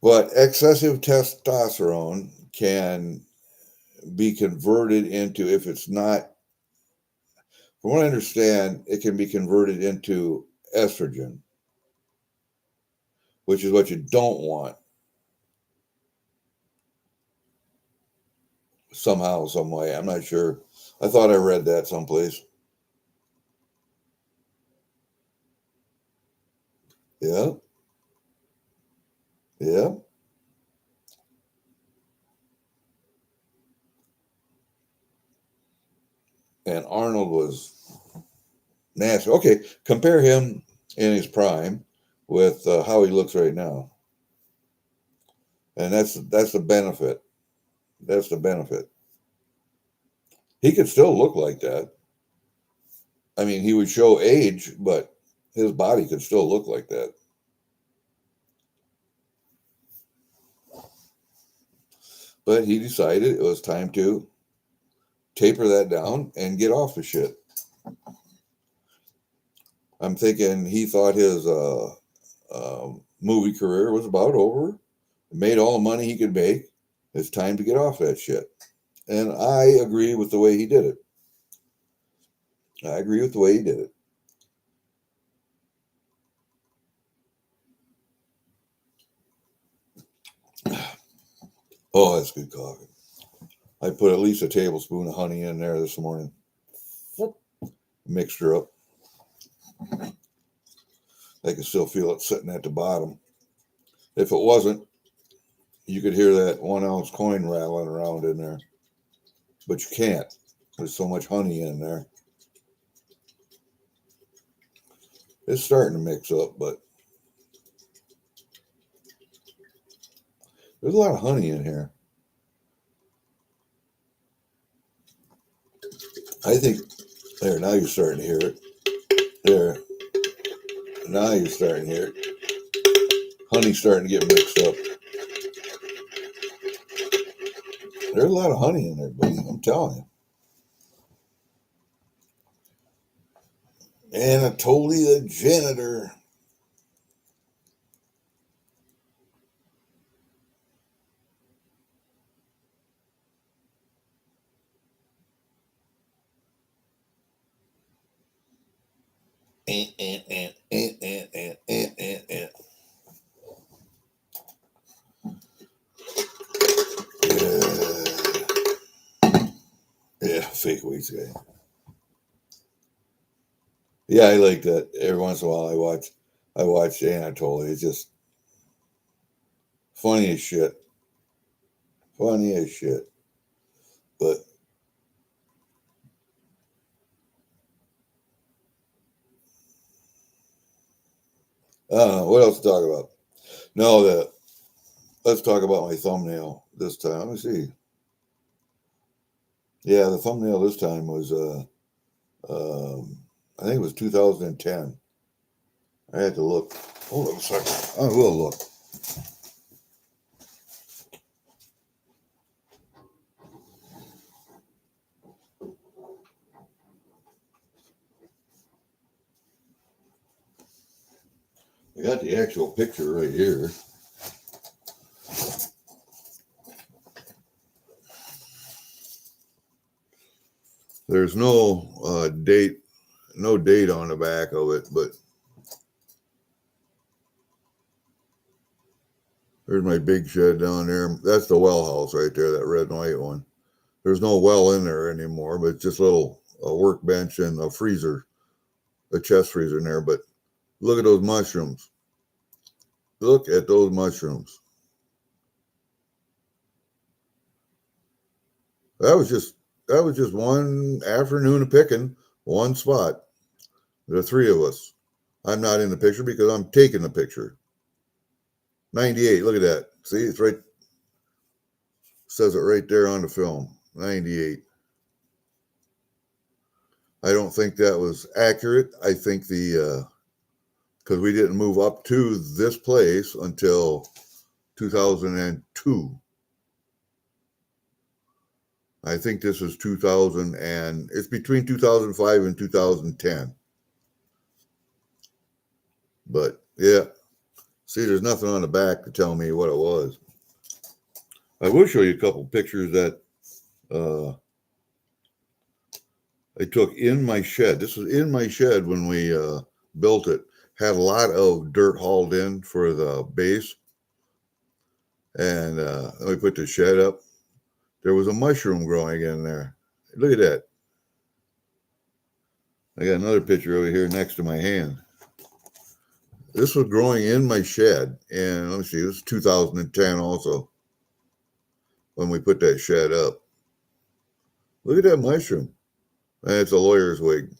But excessive testosterone can be converted into, if it's not, from what I understand, it can be converted into estrogen, which is what you don't want somehow, some way. I'm not sure. I thought I read that someplace. Yeah, yeah. And Arnold was nasty. Okay, compare him in his prime with how he looks right now, and that's the benefit. That's the benefit. He could still look like that. I mean, he would show age, but his body could still look like that. But he decided it was time to taper that down and get off the shit. I'm thinking he thought his movie career was about over, made all the money he could make. It's time to get off that shit. And I agree with the way he did it. I agree with the way he did it. Oh, that's good coffee. I put at least a tablespoon of honey in there this morning. Mixed her up. I can still feel it sitting at the bottom. If it wasn't, you could hear that 1 ounce coin rattling around in there. But you can't. There's so much honey in there. It's starting to mix up, but there's a lot of honey in here. I think, there, now you're starting to hear it. There. Now you're starting to hear it. Honey's starting to get mixed up. There's a lot of honey in there, buddy. I'm telling you. Anatoly the janitor. Yeah, fake weights guy. Yeah, I like that. Every once in a while, I watch Anatoly. It's just funny as shit. Funny as shit. But I don't know what else to talk about. No, let's talk about my thumbnail this time. Let me see. Yeah, the thumbnail this time was I think it was 2010. I had to look. Hold on a second. I will look. I got the actual picture right here. There's no date, no date on the back of it, but there's my big shed down there. That's the well house right there, that red and white one. There's no well in there anymore, but just a little workbench and a freezer, a chest freezer in there. But look at those mushrooms. Look at those mushrooms. That was just one afternoon of picking, one spot. The three of us. I'm not in the picture because I'm taking the picture. 98. Look at that. See, it's right. Says it right there on the film. 98. I don't think that was accurate. I think because we didn't move up to this place until 2002. I think this is 2000 and it's between 2005 and 2010. But yeah, see, there's nothing on the back to tell me what it was. I will show you a couple pictures that I took in my shed. This was in my shed when we built it. Had a lot of dirt hauled in for the base. And we put the shed up. There was a mushroom growing in there. Look at that. I got another picture over here next to my hand. This was growing in my shed. And let me see, this is 2010 also when we put that shed up. Look at that mushroom. And it's a lawyer's wig.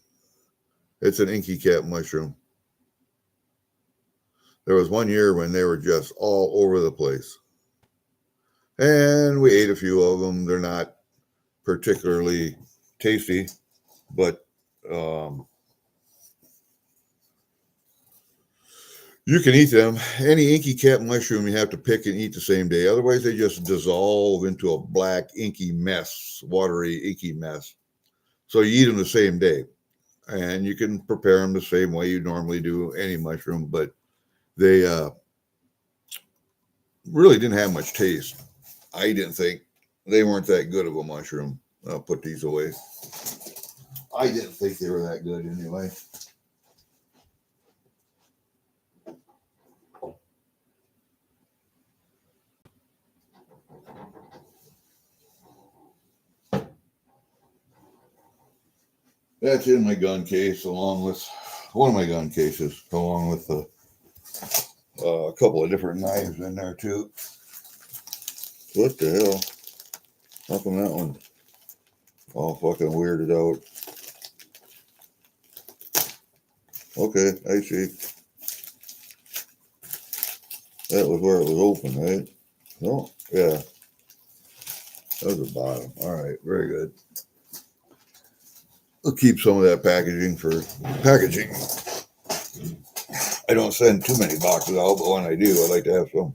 It's an inky cap mushroom. There was one year when they were just all over the place. And we ate a few of them. They're not particularly tasty, but you can eat them. Any inky cap mushroom you have to pick and eat the same day. Otherwise, they just dissolve into a black, inky mess, watery, inky mess. So you eat them the same day. And you can prepare them the same way you normally do any mushroom, but they really didn't have much taste. I didn't think they weren't that good of a mushroom. I'll put these away. I didn't think they were that good anyway. That's in my gun case, along with one of my gun cases, along with a couple of different knives in there too. What the hell? How come that one all fucking weirded out? Okay, I see. That was where it was open, right? No, yeah. That was the bottom. All right, very good. I'll keep some of that packaging for packaging. I don't send too many boxes out, but when I do, I like to have some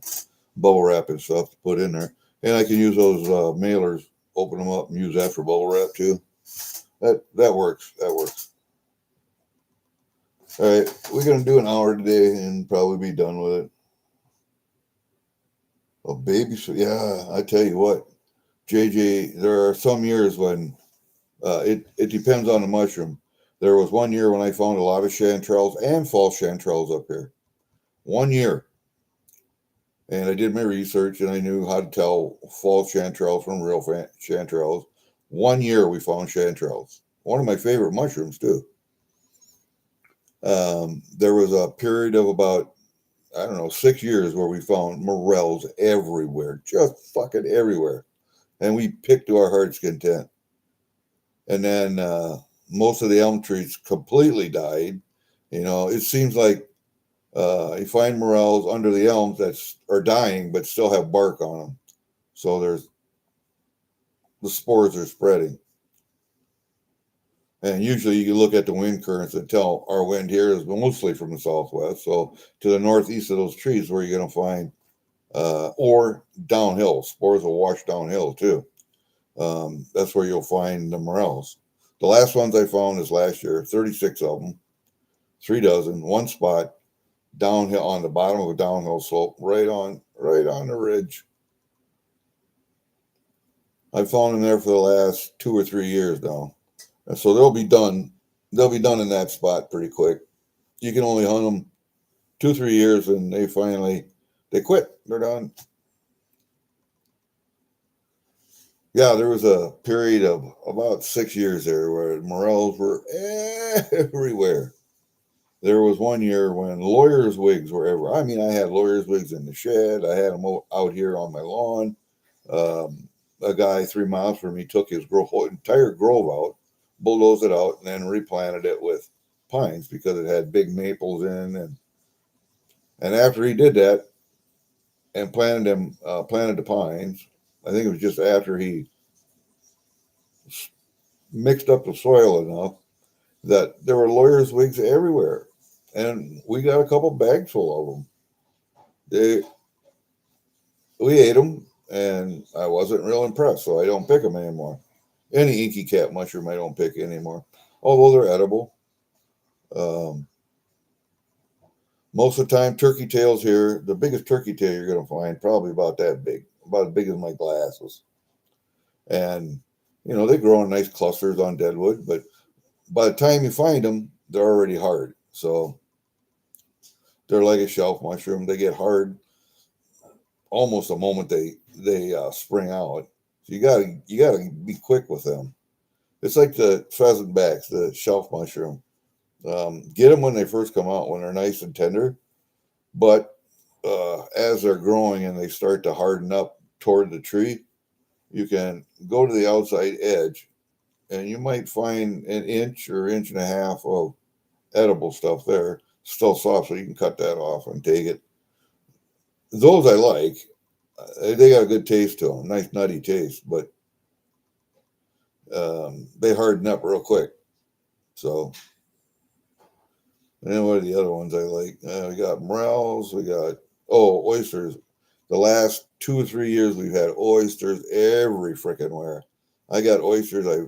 bubble wrap and stuff to put in there. And I can use those mailers, open them up and use that for bubble wrap too. That works. That works. All right, we're gonna do an hour today and probably be done with it. A baby, yeah. I tell you what, JJ. There are some years when it depends on the mushroom. There was one year when I found a lot of chanterelles and false chanterelles up here. One year. And I did my research and I knew how to tell false chanterelles from real chanterelles. One year we found chanterelles. One of my favorite mushrooms too. There was a period of about, I don't know, 6 years where we found morels everywhere, just fucking everywhere. And we picked to our heart's content. And then most of the elm trees completely died. You know, it seems like you find morels under the elms that are dying but still have bark on them. So the spores are spreading. And usually you look at the wind currents and tell our wind here is mostly from the southwest. So to the northeast of those trees where you're going to find, or downhill, spores will wash downhill too. That's where you'll find the morels. The last ones I found is last year, 36 of them, 3 dozen, one spot, downhill on the bottom of a downhill slope, right on the ridge. I've found them there for the last 2 or 3 years now. And so they'll be done. They'll be done in that spot pretty quick. You can only hunt them 2-3 years, and they quit. They're done. Yeah, there was a period of about 6 years there where morels were everywhere. There was one year when lawyers' wigs were everywhere. I mean, I had lawyers' wigs in the shed. I had them out here on my lawn. A guy 3 miles from me took his entire grove out, bulldozed it out, and then replanted it with pines because it had big maples in. And after he did that and planted the pines, I think it was just after he mixed up the soil enough that there were lawyers' wigs everywhere. And we got a couple bags full of them. We ate them, and I wasn't real impressed, so I don't pick them anymore. Any inky cat mushroom I don't pick anymore, although they're edible. Most of the time, turkey tails here, the biggest turkey tail you're going to find, probably about that big, about as big as my glasses. And, they grow in nice clusters on deadwood, but by the time you find them, they're already hard. So they're like a shelf mushroom. They get hard almost the moment they spring out. So you gotta be quick with them. It's like the pheasant backs, the shelf mushroom. Get them when they first come out, when they're nice and tender. But as they're growing and they start to harden up toward the tree, you can go to the outside edge, and you might find an inch or inch and a half of edible stuff there, still soft, so you can cut that off and take it. Those I like. They got a good taste to them, nice nutty taste, but they harden up real quick. So, and then what are the other ones I like? We got morels. We got oysters. The last 2 or 3 years we've had oysters every freaking where. I got oysters. I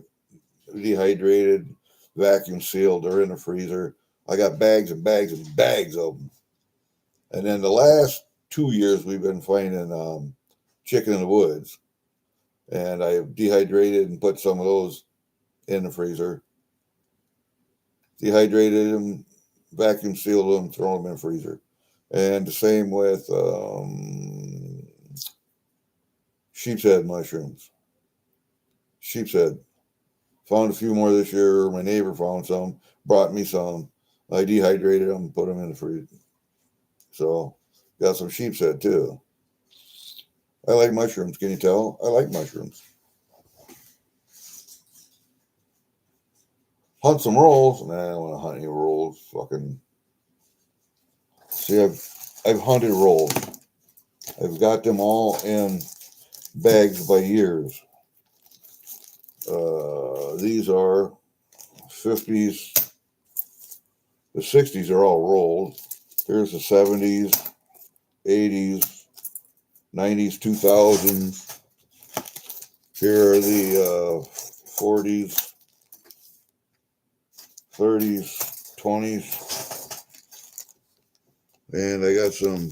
dehydrated, vacuum sealed. They're in the freezer. I got bags and bags and bags of them. And then the last 2 years we've been finding chicken in the woods, and I dehydrated and put some of those in the freezer. Dehydrated them, vacuum sealed them, throw them in the freezer. And the same with sheep's head mushrooms. Sheep's head. Found a few more this year. My neighbor found some, brought me some. I dehydrated them, put them in the freezer. So got some sheep's head too. I like mushrooms. Can you tell? I like mushrooms. Hunt some rolls. Nah, I don't want to hunt any rolls. Fucking. See, I've hunted rolls. I've got them all in bags by years. These are 50s. The 60s are all rolled. Here's the 70s, 80s, 90s, 2000s. Here are the 40s, 30s, 20s. And I got some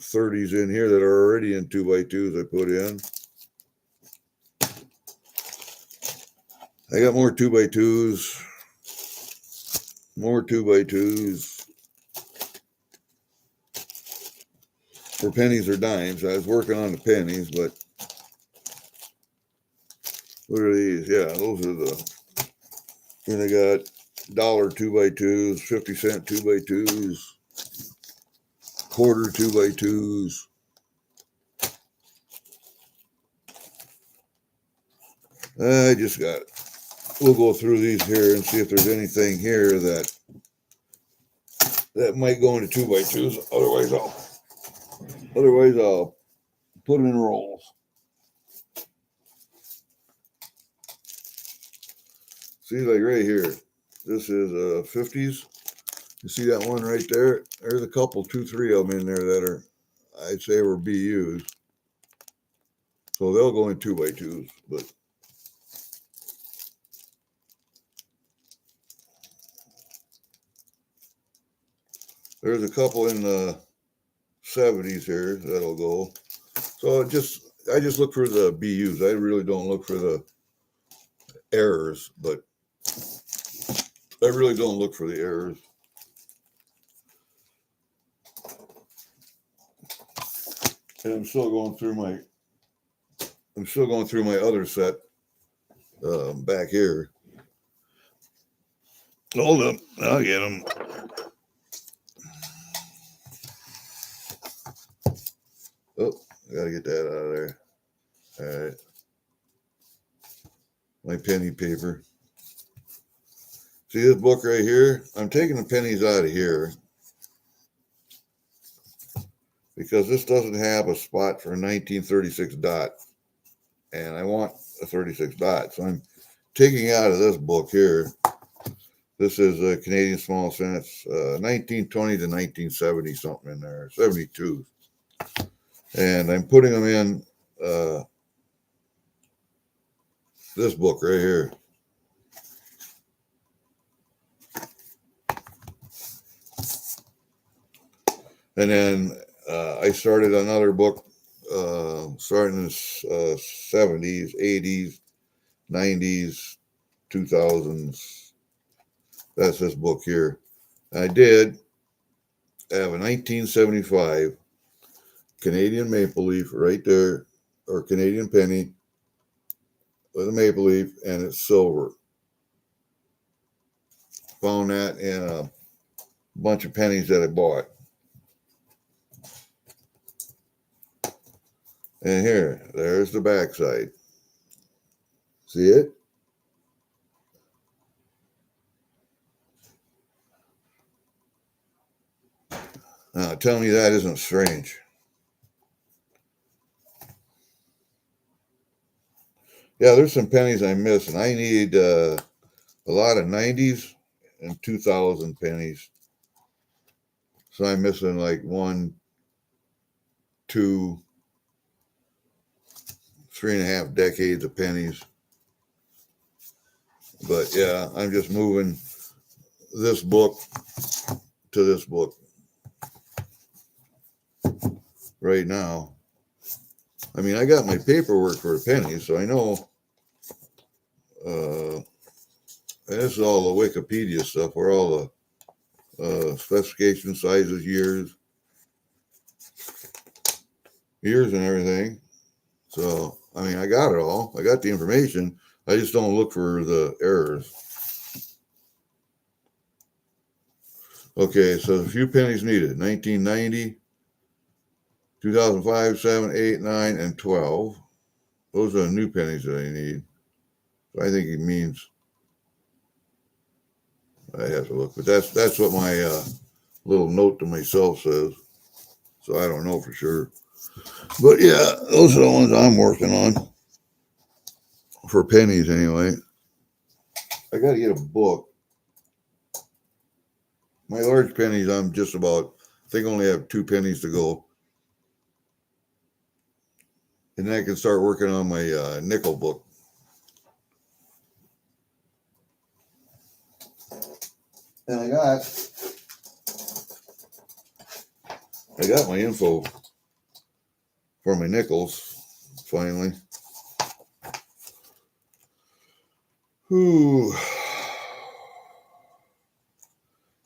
30s in here that are already in 2x2s I put in. I got more 2x2s. More 2x2s. For pennies or dimes. I was working on the pennies, but what are these? Yeah, those are the. And I got dollar 2x2s, 50-cent 2x2s, quarter 2x2s. I just got it. We'll go through these here and see if there's anything here that might go into 2x2s. Otherwise I'll put it in rolls. See, like right here, this is 50s. You see that one right there? There's a couple, 2, 3 of them in there that are, I'd say, were BUs. So they'll go in 2x2s, but there's a couple in the 70s here that'll go. So I just look for the BUs. I really don't look for the errors, but I really don't look for the errors. And I'm still going through my other set back here. Hold up, I'll get them. Oh, I gotta get that out of there. All right. My penny paper. See this book right here? I'm taking the pennies out of here because this doesn't have a spot for a 1936 dot. And I want a 36 dot. So I'm taking out of this book here. This is a Canadian small cents, 1920 to 1970 something in there, 72. And I'm putting them in this book right here. And then I started another book starting in the 70s, 80s, 90s, 2000s. That's this book here. I did have a 1975 Canadian maple leaf right there, or Canadian penny with a maple leaf, and it's silver. Found that in a bunch of pennies that I bought. And here, there's the backside. See it? Now, tell me that isn't strange. Yeah, there's some pennies I miss, and I need a lot of 90s and 2000 pennies. So I'm missing like 1, 2, 3.5 decades of pennies. But yeah, I'm just moving this book to this book right now. I mean, I got my paperwork for the pennies, so I know. And this is all the Wikipedia stuff, where all the specification sizes, years and everything. So, I mean, I got it all. I got the information. I just don't look for the errors. Okay, so a few pennies needed. 1990, 2005, 7, 8, 9, and 12. Those are the new pennies that I need. So I think it means I have to look. But that's what my little note to myself says. So I don't know for sure. But yeah, those are the ones I'm working on. For pennies, anyway. I got to get a book. My large pennies, I'm just about, I think I only have 2 pennies to go. And then I can start working on my nickel book. And I got my info for my nickels, finally. Whew.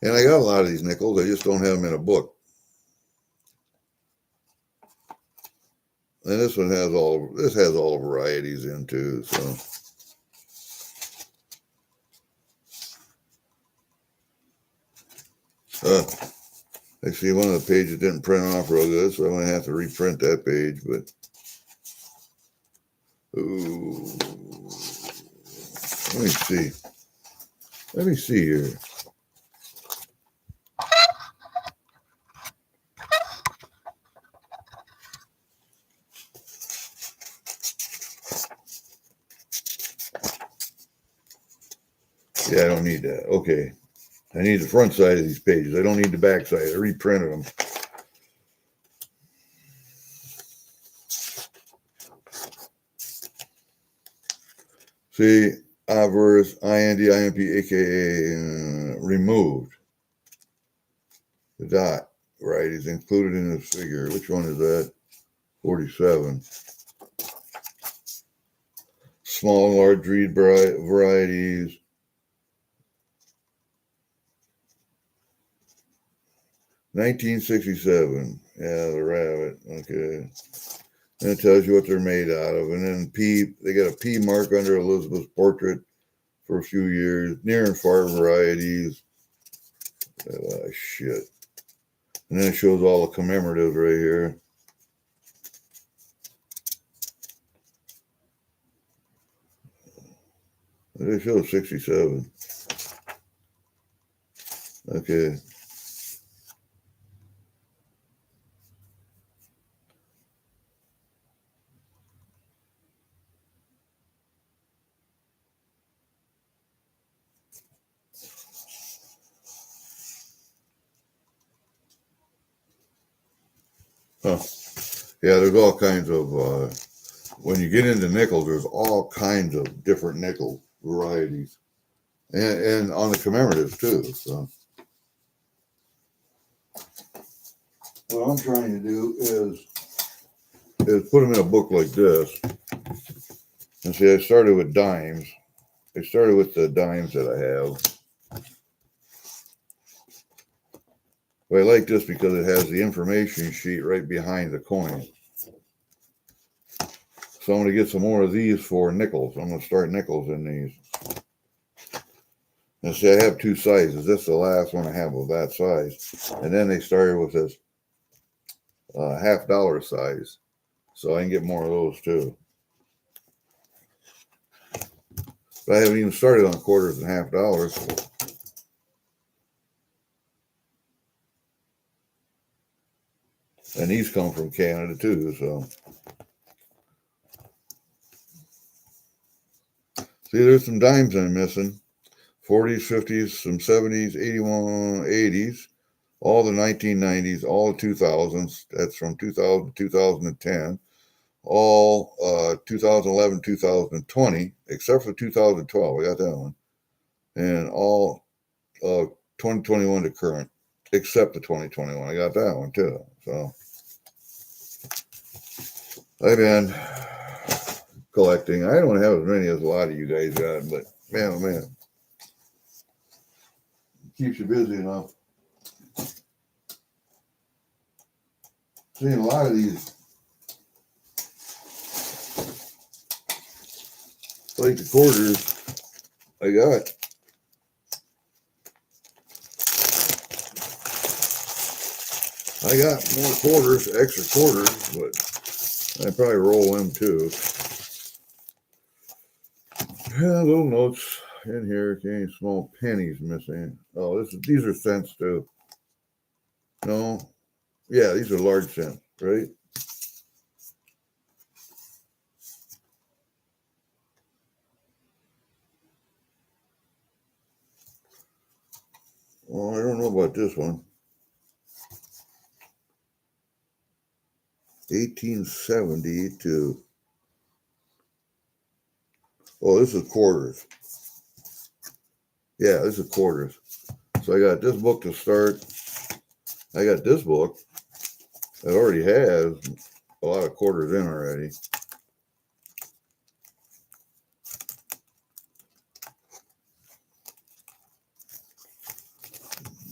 And I got a lot of these nickels, I just don't have them in a book. And this one has all varieties in too, so. I see one of the pages didn't print off real good, so I'm going to have to reprint that page, but ooh, let me see. Let me see here. Yeah, I don't need that. Okay. I need the front side of these pages. I don't need the back side. I reprinted them. See, obverse, IND, IMP, aka removed. The dot, right, is included in this figure. Which one is that? 47. Small and large reed varieties. $1967. Yeah, the rabbit. Okay. And it tells you what they're made out of. And then P, they got a P mark under Elizabeth's portrait for a few years. Near and far varieties. Shit. And then it shows all the commemoratives right here. They show 67. Okay. Huh. Yeah, there's all kinds of, when you get into nickels, there's all kinds of different nickel varieties. And on the commemoratives too. So what I'm trying to do is put them in a book like this. And see, I started with dimes. I started with the dimes that I have. But I like this because it has the information sheet right behind the coin. So I'm going to get some more of these for nickels. I'm going to start nickels in these. And see, I have two sizes. This is the last one I have of that size. And then they started with this $50 size. So I can get more of those too. But I haven't even started on quarters and $50. And these come from Canada too, so. See, there's some dimes I'm missing. 40s, 50s, some 70s, 81, 80s, all the 1990s, all the 2000s. That's from 2000 to 2010. All 2011, 2020, except for 2012. I got that one. And all 2021 to current, except the 2021. I got that one too. So I've been collecting. I don't have as many as a lot of you guys got, but man, oh man, it keeps you busy enough. Seeing a lot of these, like the quarters, I got. I got more quarters, extra quarters, but I probably roll them too. Yeah, little notes in here. Any small pennies missing? Oh, these are cents too. No, yeah, these are large cents, right? Well, I don't know about this one. 1872. Oh, this is quarters. Yeah, this is quarters. So I got this book to start. I got this book that already has a lot of quarters in already.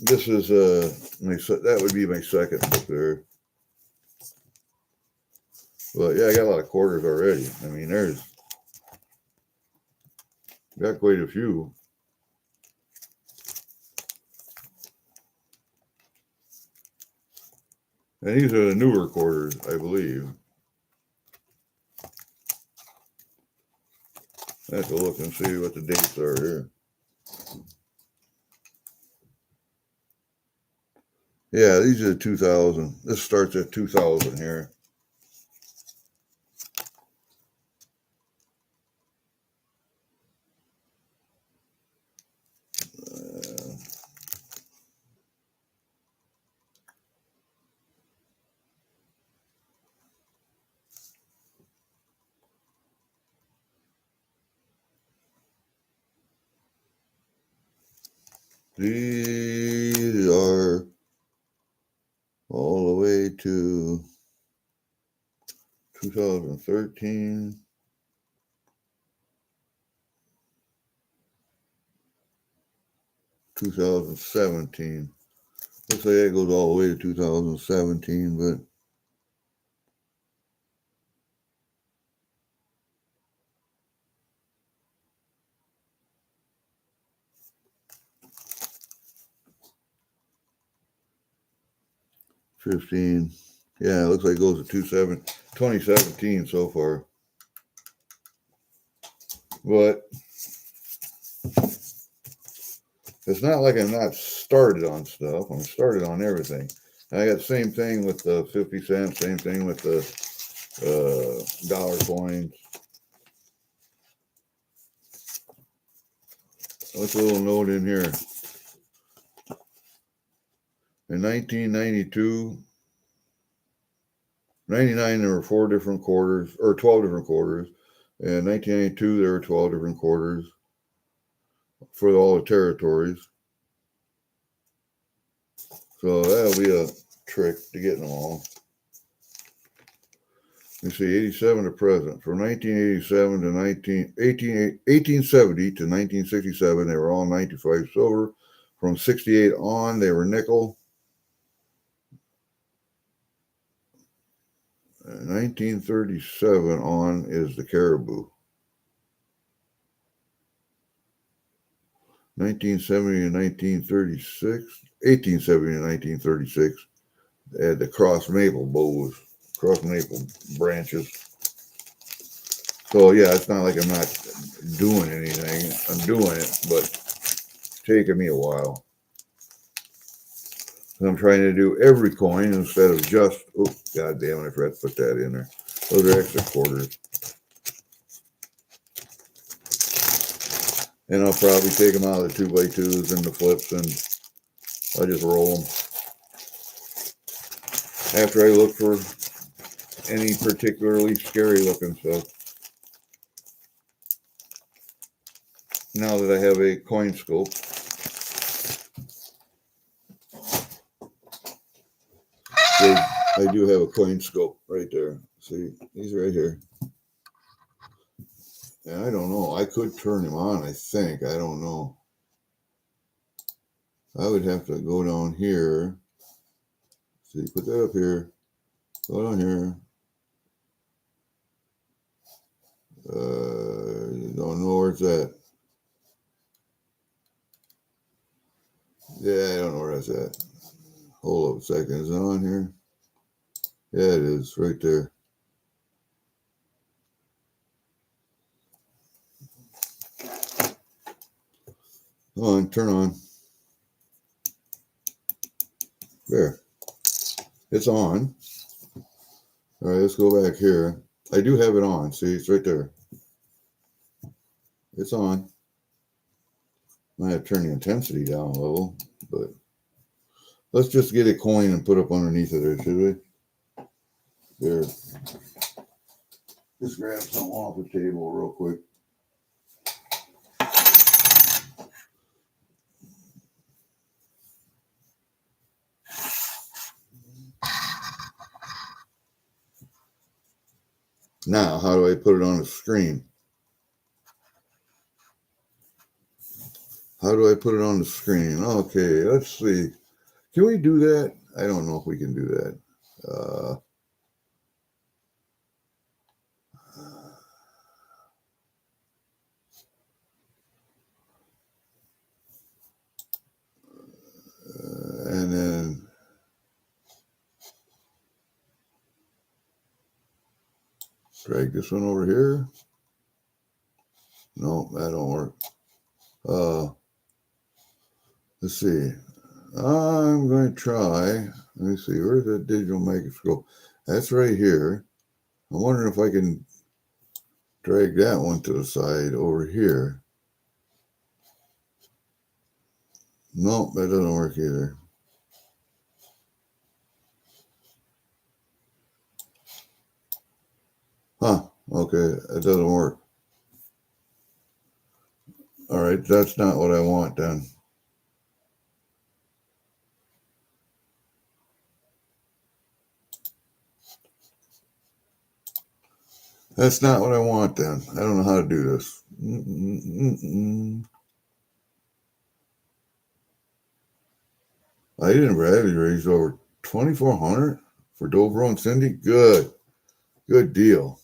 This is that would be my second book there. But yeah, I got a lot of quarters already. I mean, got quite a few. And these are the newer quarters, I believe. I have to look and see what the dates are here. Yeah, these are 2000. This starts at 2000 here. These are all the way to 2013. 2017. Looks like that goes all the way to 2017, but '15. Yeah, it looks like it goes to 2017 so far. But it's not like I'm not started on stuff. I'm started on everything. And I got the same thing with the 50 cents, same thing with the dollar coins. What's a little note in here? In 1992, 99, there were 4 different quarters, or 12 different quarters. In 1992, there were 12 different quarters for all the territories. So that'll be a trick to getting them all. You see, 87 to present. From 1987 to 1870 to 1967, they were all 95 silver. From 68 on, they were nickel. 1937 on is the caribou. 1970 to 1936, 1870 to 1936, they had the cross maple bows, cross maple branches. So yeah, it's not like I'm not doing anything. I'm doing it, but it's taking me a while. I'm trying to do every coin instead of just, oh, god damn it, I forgot to put that in there. Those are extra quarters. And I'll probably take them out of the 2x2s and the flips, and I'll just roll them. After I look for any particularly scary looking stuff. Now that I have a coin scope. I do have a coin scope right there. See, he's right here. And I don't know. I could turn him on, I think. I don't know. I would have to go down here. See, put that up here. Go down here. Don't know where it's at. Yeah, I don't know where that's at. Hold up a second. Is it on here? Yeah, it is. Right there. On, turn on. There. It's on. All right, let's go back here. I do have it on. See, it's right there. It's on. I have to turn the intensity down a little, but let's just get a coin and put up underneath of there, should we? There. Just grab something off the table real quick. Now, how do I put it on the screen? How do I put it on the screen? Okay, let's see. Can we do that? I don't know if we can do that. And then Drag this one over here. No, that don't work. Let's see. I'm going to try. Let me see. Where's that digital microscope? That's right here. I'm wondering if I can drag that one to the side over here. Nope, that doesn't work either. Huh. Okay, that doesn't work. All right, that's not what I want then. That's not what I want then. I don't know how to do this. I didn't Bradley raised over 2,400 for Dobro and Cindy. Good deal.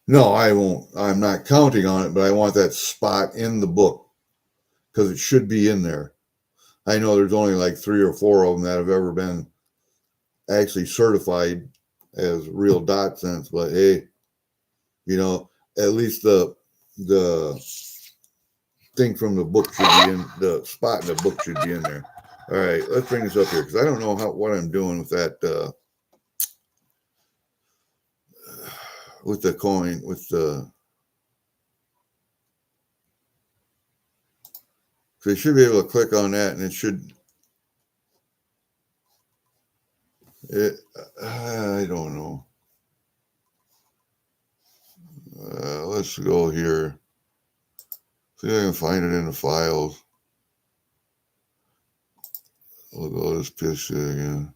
No, I won't. I'm not counting on it, but I want that spot in the book because it should be in there. I know there's only like 3 or 4 of them that have ever been actually certified as real dot cents, but hey, you know, at least the thing from the book should be in, the spot in the book should be in there. All right, let's bring this up here because I don't know what I'm doing with that with the coin, with the, so you should be able to click on that and it should, I don't know. Let's go here. See if I can find it in the files. We'll go to this picture again.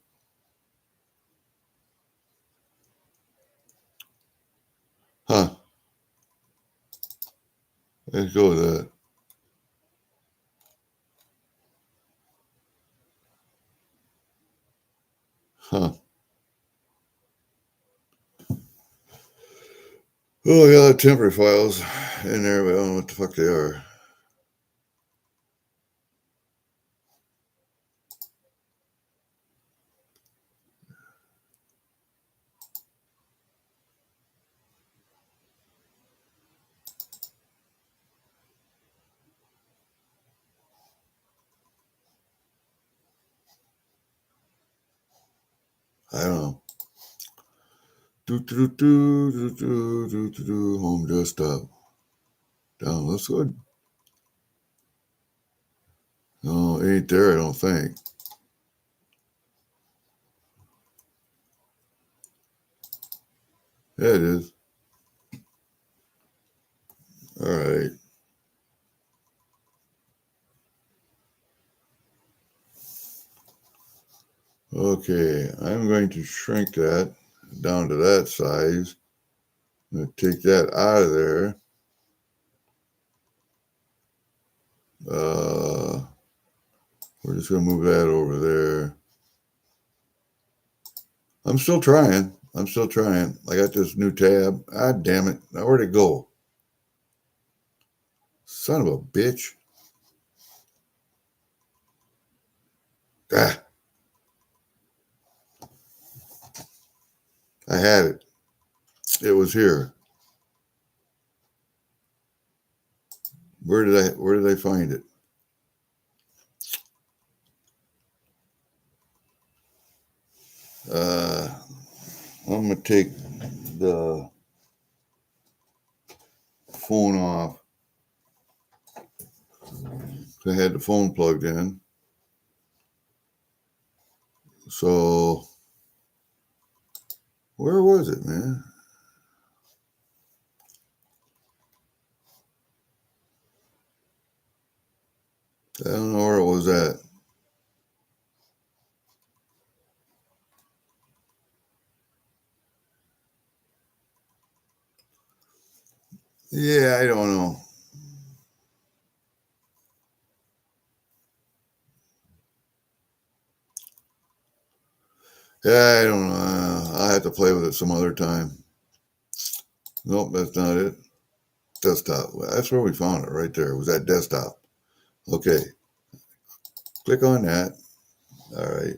Huh. Let's go with that. Huh. Oh, I got temporary files in there, but I don't know what the fuck they are. I don't know. Home desktop. Down, looks good. No, it ain't there, I don't think. Yeah, it is. All right. Okay, I'm going to shrink that down to that size. I'm going to take that out of there. We're just going to move that over there. I'm still trying. I got this new tab. Ah, damn it. Now where'd it go? Son of a bitch. Ah. I had it. It was here. Where did I find it? I'm gonna take the phone off. I had the phone plugged in. So where was it, man? I don't know where it was at. Yeah, I don't know. Yeah, I don't know. I'll have to play with it some other time. Nope, that's not it. Desktop. That's where we found it, right there. It was that desktop. Okay. Click on that. All right.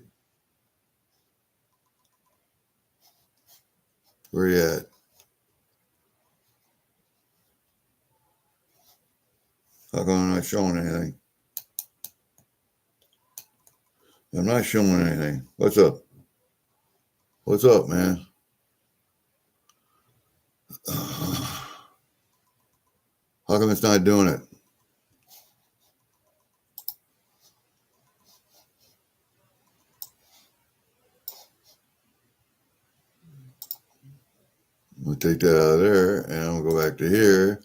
Where you at? How come I'm not showing anything? I'm not showing anything. What's up? What's up, man? How come it's not doing it? We'll take that out of there, and I'll go back to here,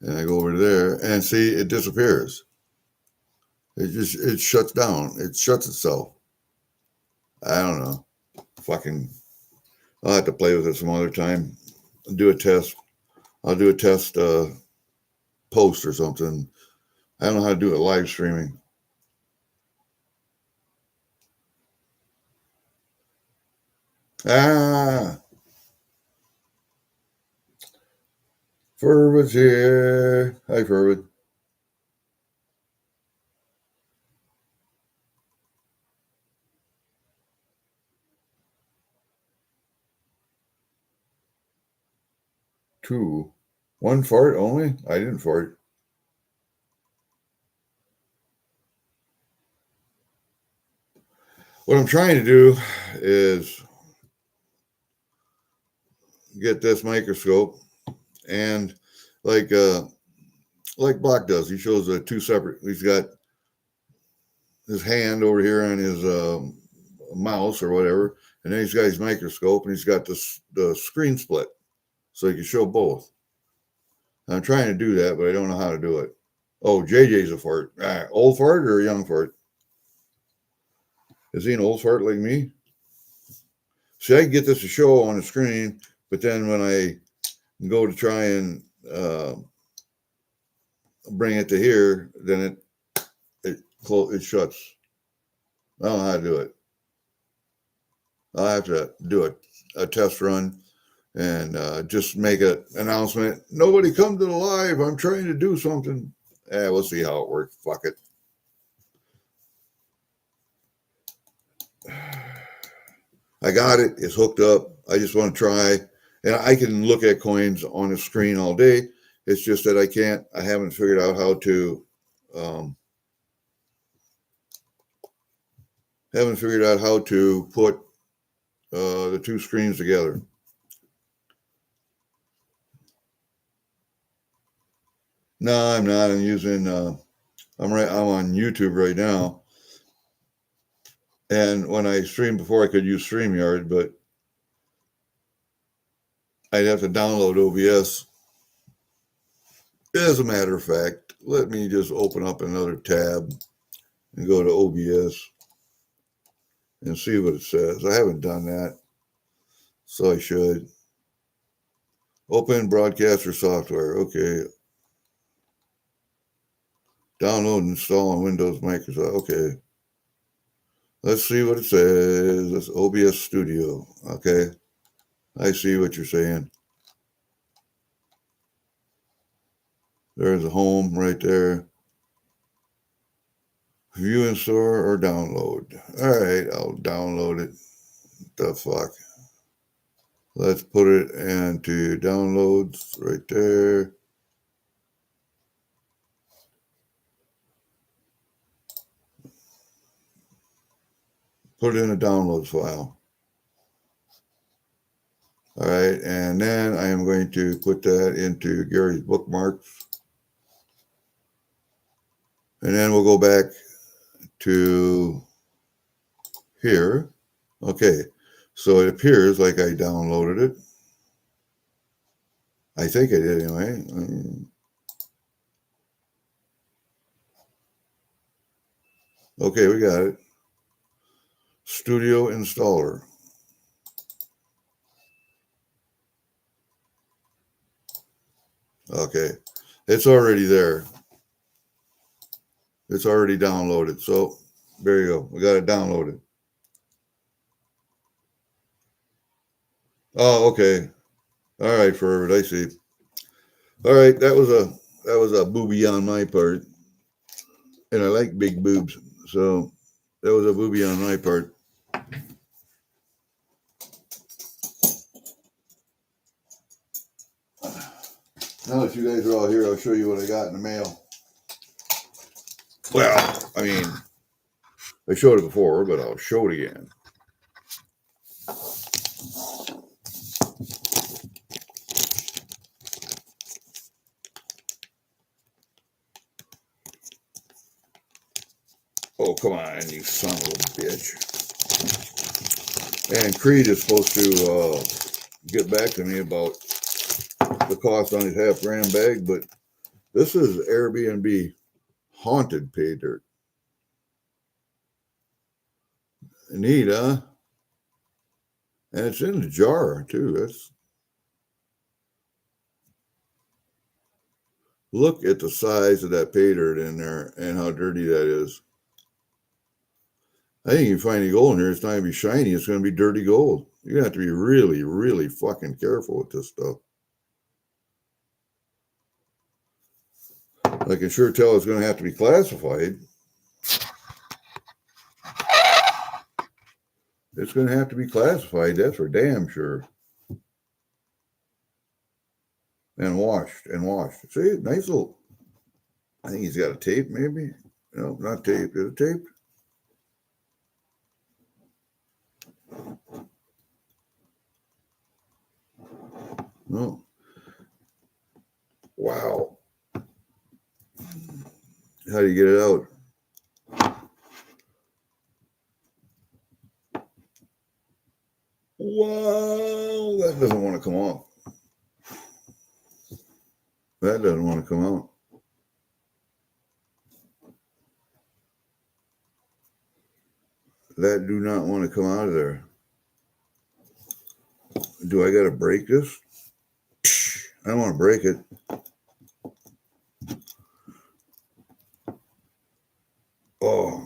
and I go over to there, and see, it disappears. It shuts down. It shuts itself. I don't know. Fucking, I'll have to play with it some other time. Do a test. I'll do a test post or something. I don't know how to do it live streaming. Ah, Furwood's here. Hi, Furwood. Two. One fart only? I didn't fart. What I'm trying to do is get this microscope and like Block does. He shows two separate. He's got his hand over here on his mouse or whatever, and then he's got his microscope and he's got the screen split, so he can show both. I'm trying to do that, but I don't know how to do it. Oh, JJ's a fart. Old fart or a young fart? Is he an old fart like me? See, I can get this to show on the screen, but then when I go to try and bring it to here, then it shuts. I don't know how to do it. I'll have to do a test run and just make an announcement. Nobody come to the live. I'm trying to do something. We'll see how it works. Fuck it. I got it. It's hooked up. I just want to try. And I can look at coins on the screen all day. It's just that I haven't figured out how to, put the two screens together. No, I'm not. I'm using, I'm on YouTube right now. And when I streamed before, I could use StreamYard, but I'd have to download OBS. As a matter of fact, let me just open up another tab and go to OBS and see what it says. I haven't done that, so I should. Open broadcaster software. Okay. Download and install on Windows, Microsoft. Okay. Let's see what it says. That's OBS Studio. Okay. I see what you're saying. There's a home right there. View in store or download. All right, I'll download it. The fuck. Let's put it into downloads right there. Put it in a downloads file. All right, and then I am going to put that into Gary's bookmarks. And then we'll go back to here. Okay, so it appears like I downloaded it. I think I did anyway. Okay, we got it. Studio installer. Okay, it's already there. It's already downloaded. So there you go. We got it downloaded. Oh, okay. All right, Fervert. I see. All right, that was a booby on my part. And I like big boobs. So that was a boobie on my part. Now that you guys are all here, I'll show you what I got in the mail. Well, I mean, I showed it before, but I'll show it again. Oh, come on, you son of a bitch. And Creed is supposed to get back to me about the cost on his half-gram bag, but this is Airbnb haunted pay dirt. Neat, huh? And it's in a jar, too. That's look at the size of that pay dirt in there and how dirty that is. I think you find any gold in here, it's not going to be shiny. It's going to be dirty gold. You're going to have to be really, really fucking careful with this stuff. I can sure tell it's going to have to be classified. It's going to have to be classified, that's for damn sure. And washed and washed. See, nice little, I think he's got a tape maybe. No, not tape. Is it taped? No. Wow. How do you get it out? Wow, that doesn't want to come off. That doesn't want to come out. That do not want to come out of there. Do I got to break this? I don't want to break it. Oh.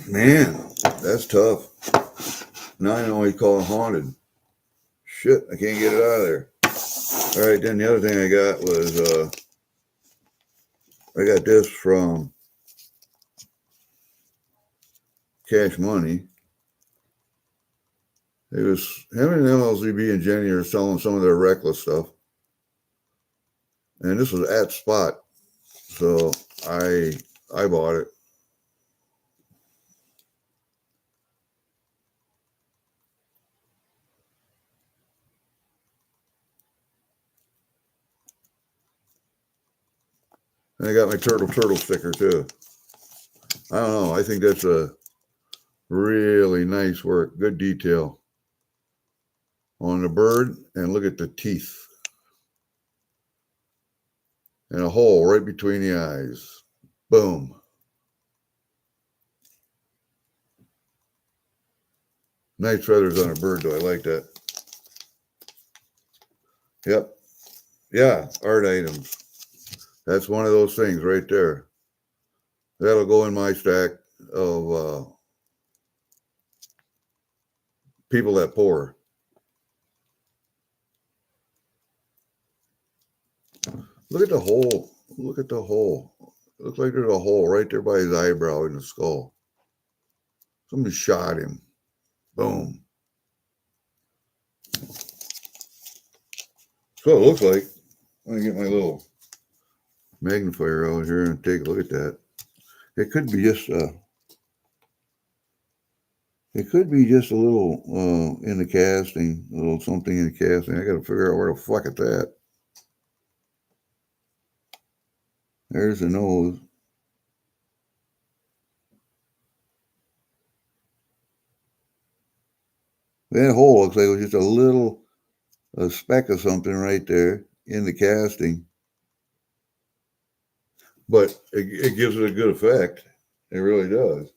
Man, that's tough. Now I know why you call it haunted. Shit, I can't get it out of there. All right, then the other thing I got was I got this from Cash Money. It was him and LLZB and Jenny are selling some of their reckless stuff. And this was at spot. So I bought it. And I got my turtle sticker too. I don't know. I think that's a really nice work. Good detail on the bird. And look at the teeth. And a hole right between the eyes. Boom. Nice feathers on a bird, though. I like that. Yep. Yeah, art items. That's one of those things right there. That'll go in my stack of people that pour. Look at the hole. Look at the hole. It looks like there's a hole right there by his eyebrow in the skull. Somebody shot him. Boom. So it looks like. Let me get my little magnifier out here and take a look at that. It could be just a little in the casting, a little something in the casting. I got to figure out where the fuck it's at. There's the nose. That hole looks like it was just a speck of something right there in the casting. But it gives it a good effect. It really does.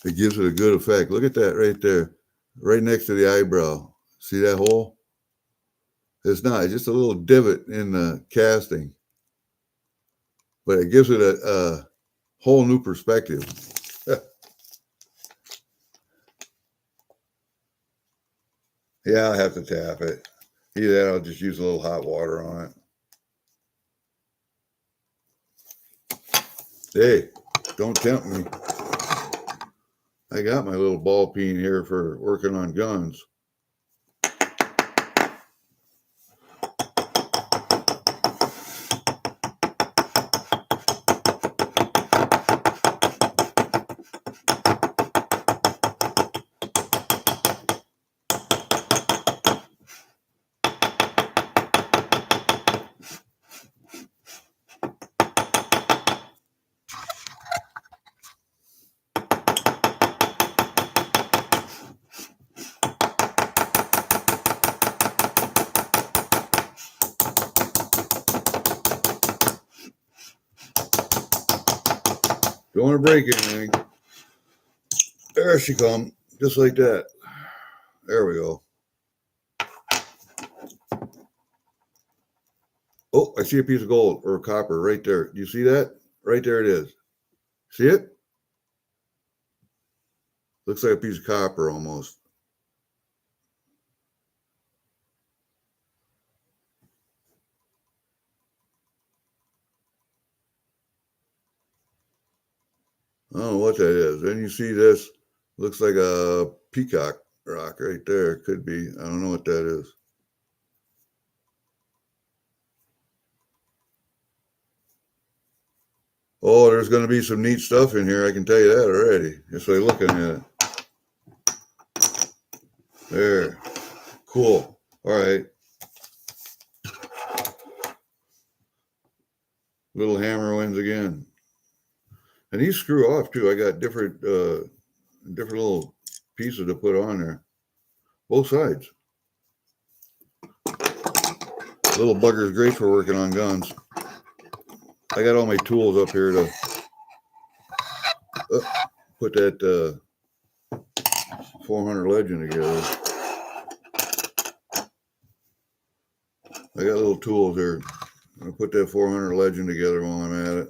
It gives it a good effect. Look at that right there. Right next to the eyebrow. See that hole? It's not, it's just a little divot in the casting, but it gives it a whole new perspective. Yeah, I'll have to tap it. Either that, I'll just use a little hot water on it. Hey, don't tempt me. I got my little ball peen here for working on guns. Don't want to break anything. There she comes, just like that. There we go. Oh, I see a piece of gold or copper right there. Do you see that? Right there it is. See it? Looks like a piece of copper almost. I don't know what that is. Then you see this. Looks like a peacock rock right there. Could be. I don't know what that is. Oh, there's going to be some neat stuff in here. I can tell you that already. Just by looking at it. There. Cool. All right. Little hammer wins again. And these screw off too. I got different little pieces to put on there. Both sides. Little bugger's great for working on guns. I got all my tools up here to put that 400 legend together. I got little tools here. I'm going to put that 400 legend together while I'm at it.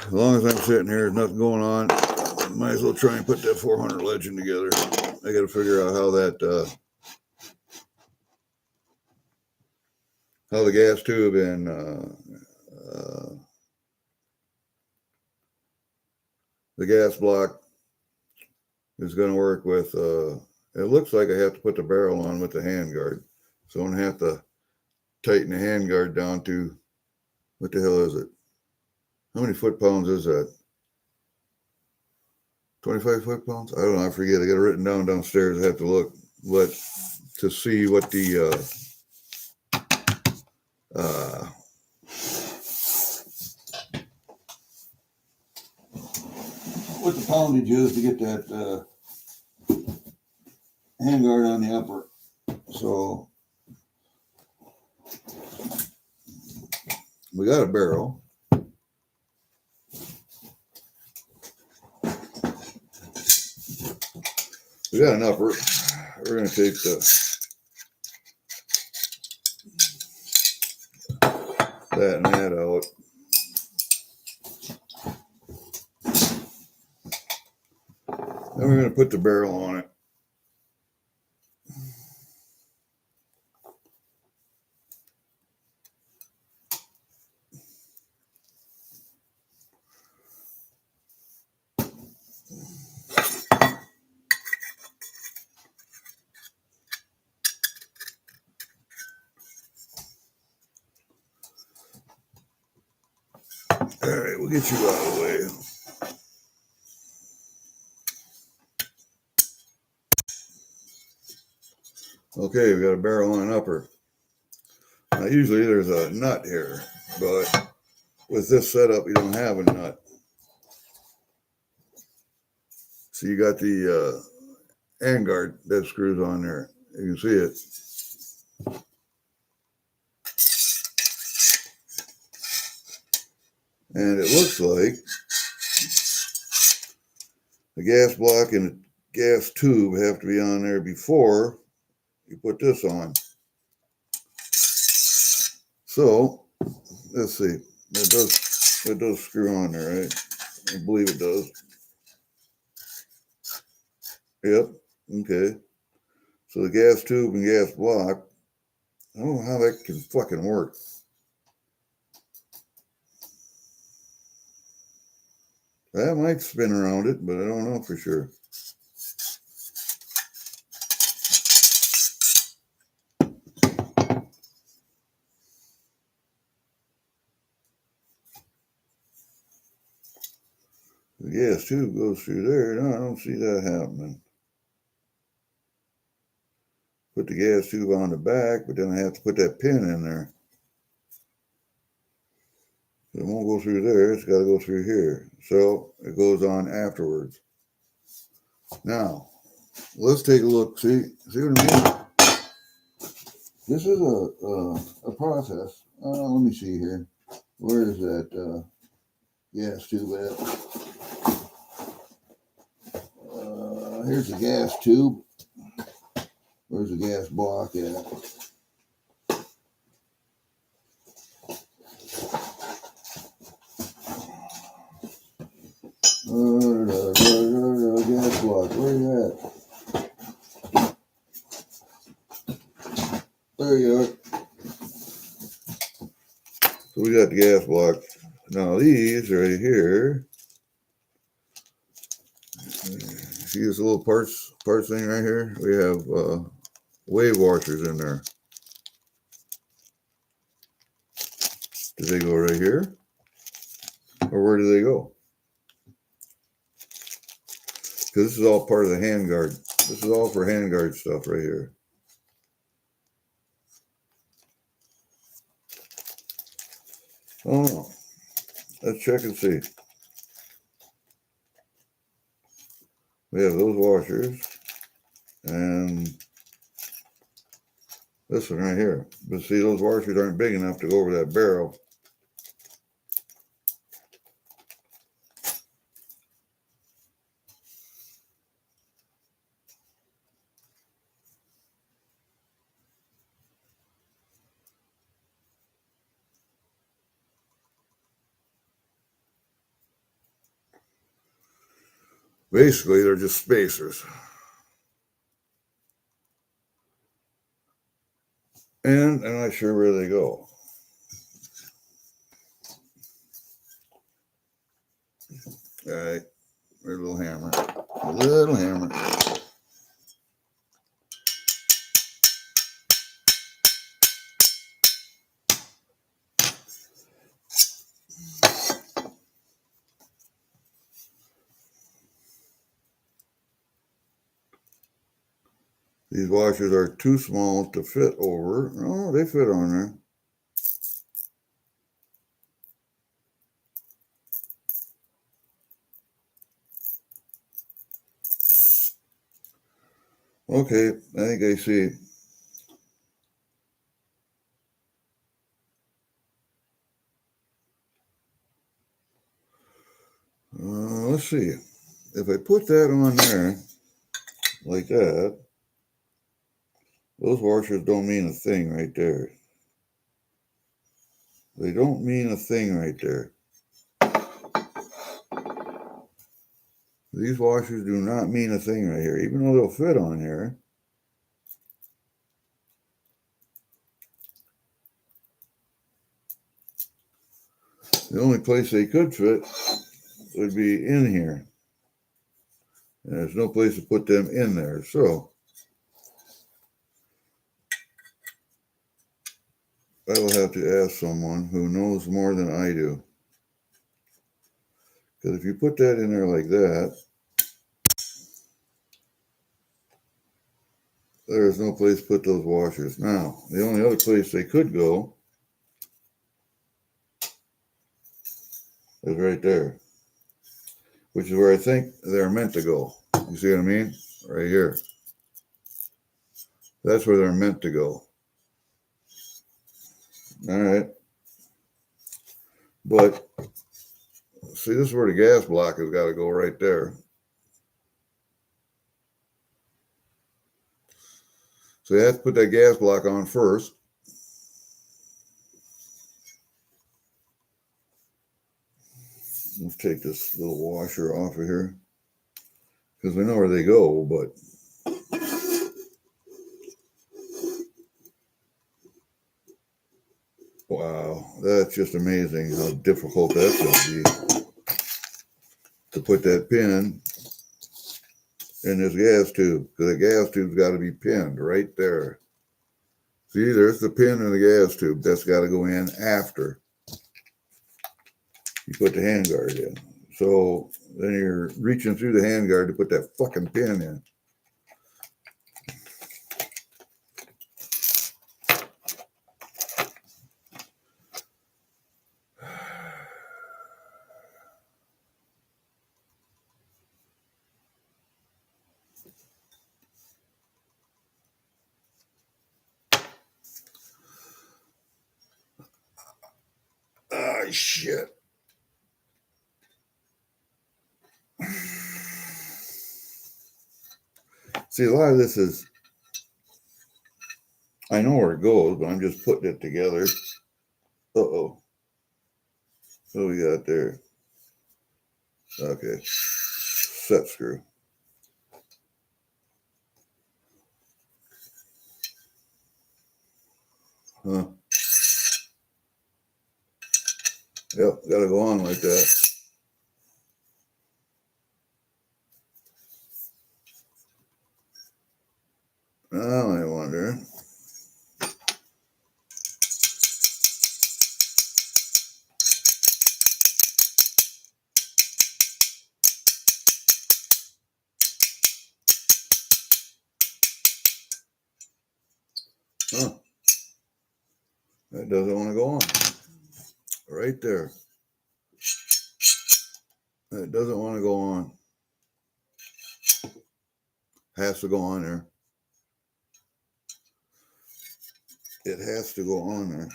As long as I'm sitting here, there's nothing going on. Might as well try and put that 400 legend together. I got to figure out how that how the gas tube and the gas block is going to work with. It looks like I have to put the barrel on with the handguard, so I'm going to have to tighten the handguard down to, what the hell is it? How many foot-pounds is that? 25 foot-pounds? I don't know. I forget. I got it written down downstairs. I have to look, but to see what the what the poundage is to get that handguard on the upper. So we got a barrel. We got an upper. We're going to take that and that out. Then we're going to put the barrel on it. All right, we'll get you out of the way. Okay, we got a barrel and an upper. Now, usually there's a nut here, but with this setup, you don't have a nut. So you got the handguard that screws on there. You can see it. And it looks like the gas block and gas tube have to be on there before you put this on. So let's see. It does screw on there, right? I believe it does. Yep. Okay. So the gas tube and gas block. I don't know how that can fucking work. That might spin around it, but I don't know for sure. The gas tube goes through there. No, I don't see that happening. Put the gas tube on the back, but then I have to put that pin in there. It won't go through there. It's got to go through here. So it goes on afterwards. Now, let's take a look. See what I mean? This is a process. Let me see here. Where is that gas tube at? Here's the gas tube. Where's the gas block at? Gas block. Where you at? There you are. So we got the gas block. Now these right here. See this little parts thing right here? We have wave washers in there. Do they go right here? Or where do they go? Because this is all part of the handguard. This is all for handguard stuff right here. Oh, let's check and see. We have those washers and this one right here. But see, those washers aren't big enough to go over that barrel. Basically, they're just spacers. And I'm not sure where they go. All right, there's a little hammer. A little hammer. These washers are too small to fit over. Oh, they fit on there. Okay, I think I see. Let's see. If I put that on there like that, those washers don't mean a thing right there. They don't mean a thing right there. These washers do not mean a thing right here, even though they'll fit on here. The only place they could fit would be in here. And there's no place to put them in there. So I will have to ask someone who knows more than I do. Because if you put that in there like that, there is no place to put those washers. Now, the only other place they could go is right there, which is where I think they're meant to go. You see what I mean? Right here. That's where they're meant to go. All right. But see, this is where the gas block has got to go right there. So you have to put that gas block on first. Let's take this little washer off of here because we know where they go, but wow, that's just amazing how difficult that's going to be to put that pin in this gas tube, because the gas tube's got to be pinned right there. See, there's the pin in the gas tube. That's got to go in after you put the handguard in. So then you're reaching through the handguard to put that fucking pin in. Ah, shit. See, a lot of this is, I know where it goes, but I'm just putting it together. Uh-oh. What do we got there? Okay. Set screw. Huh. Yep, gotta go on like that. Now I wonder. Huh. That doesn't want to go on. Right there. That doesn't want to go on. Has to go on there. It has to go on there.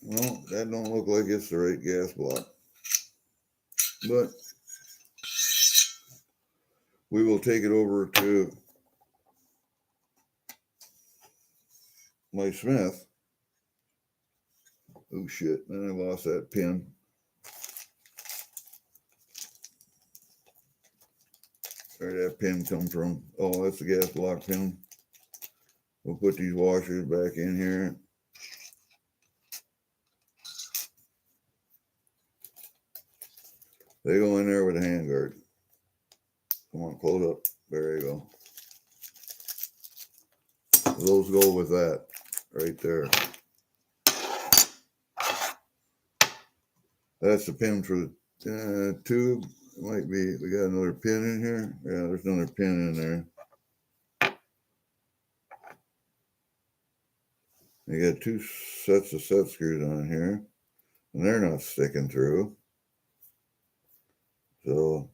Well, that don't look like it's the right gas block. But we will take it over to my Smith. Oh shit, then I lost that pin. Where did that pin come from? Oh, that's the gas block pin. We'll put these washers back in here. They go in there with a handguard. Come on, close up. There you go. Those go with that right there. That's the pin for the tube. It might be, we got another pin in here. Yeah, there's another pin in there. You got two sets of set screws on here, and they're not sticking through. So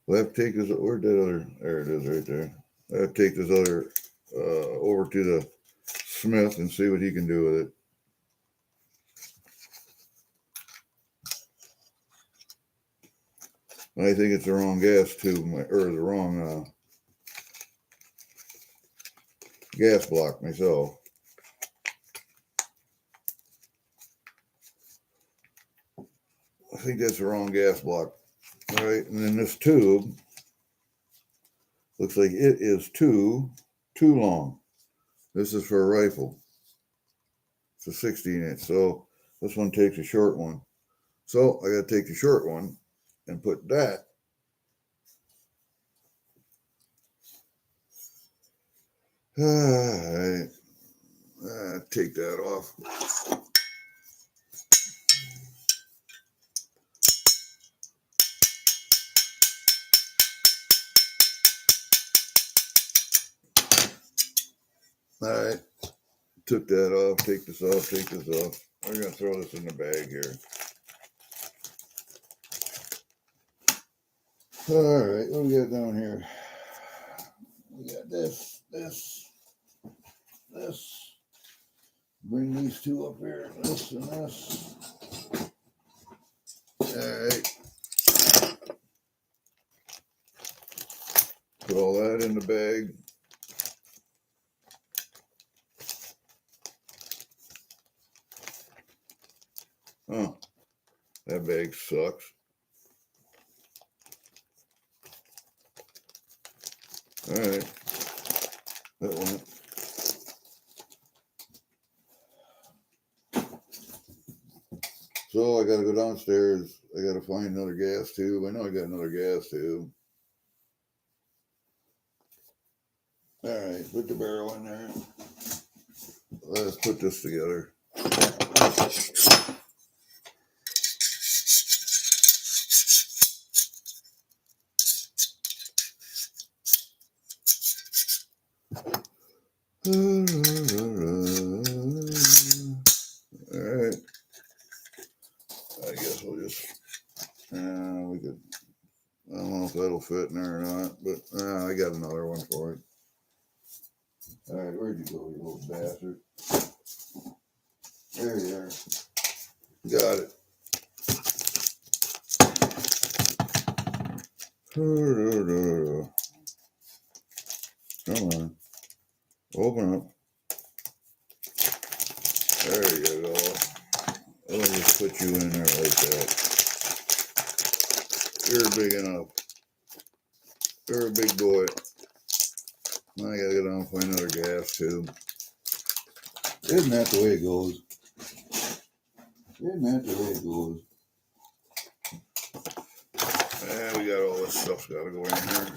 we'll have to take this, where'd that other, there it is right there. I have to take this other over to the Smith and see what he can do with it. I think it's the wrong gas tube, or the wrong gas block myself. I think that's the wrong gas block. All right, and then this tube looks like it is too long. This is for a rifle. It's a 16-inch, so this one takes a short one. So I got to take the short one and put that. All right, take that off. All right, took that off, take this off, take this off. We're going to throw this in the bag here. All right, what do we got down here? We got this. Bring these two up here, this and this. Alright. Put all that in the bag. Oh, that bag sucks. Alright. That went. So I gotta go downstairs. I gotta find another gas tube. I know I got another gas tube. Alright, put the barrel in there. Let's put this together. Alright. I guess we'll just, we could, I don't know if that'll fit in there or not, but I got another one for it. Alright, where'd you go, you little bastard? There you are. Got it. Come on. Open up. There you go. I'll just put you in there like that. You're big enough. You're a big boy. Now I gotta go down and find another gas tube. Isn't that the way it goes? Isn't that the way it goes? And we got all this stuff's gotta go in here.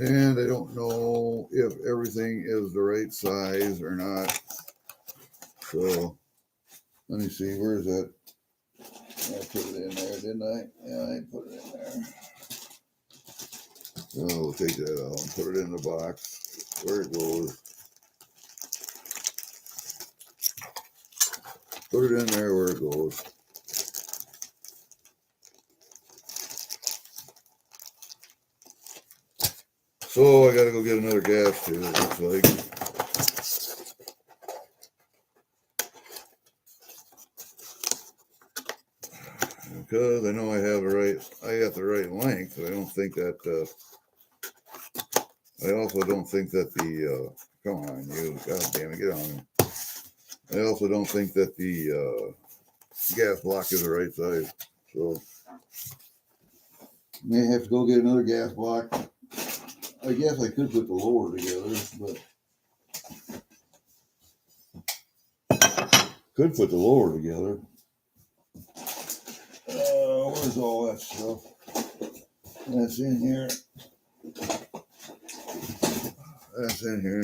And I don't know if everything is the right size or not. So let me see, where's that? I put it in there, didn't I? Yeah, I put it in there. So we'll take that out and put it in the box where it goes. Put it in there where it goes. So I gotta go get another gas tube, it looks like. Because I know I got the right length. I don't think that, I also don't think that the, come on you, god damn it, get on me. I also don't think that the gas block is the right size. So, may have to go get another gas block. I guess I could put the lower together, but could put the lower together. Where's all that stuff? That's in here. That's in here.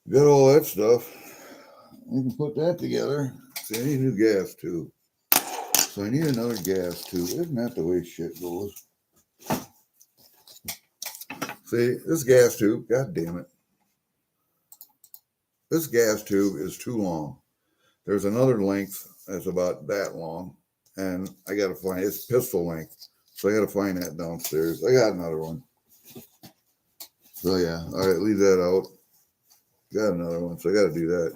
Got all that stuff. We can put that together. See, I need a new gas tube. So I need another gas tube. Isn't that the way shit goes? See, this gas tube, god damn it. This gas tube is too long. There's another length that's about that long. And I gotta find, it's pistol length. So I gotta find that downstairs. I got another one. So yeah, all right, leave that out. Got another one, so I gotta do that.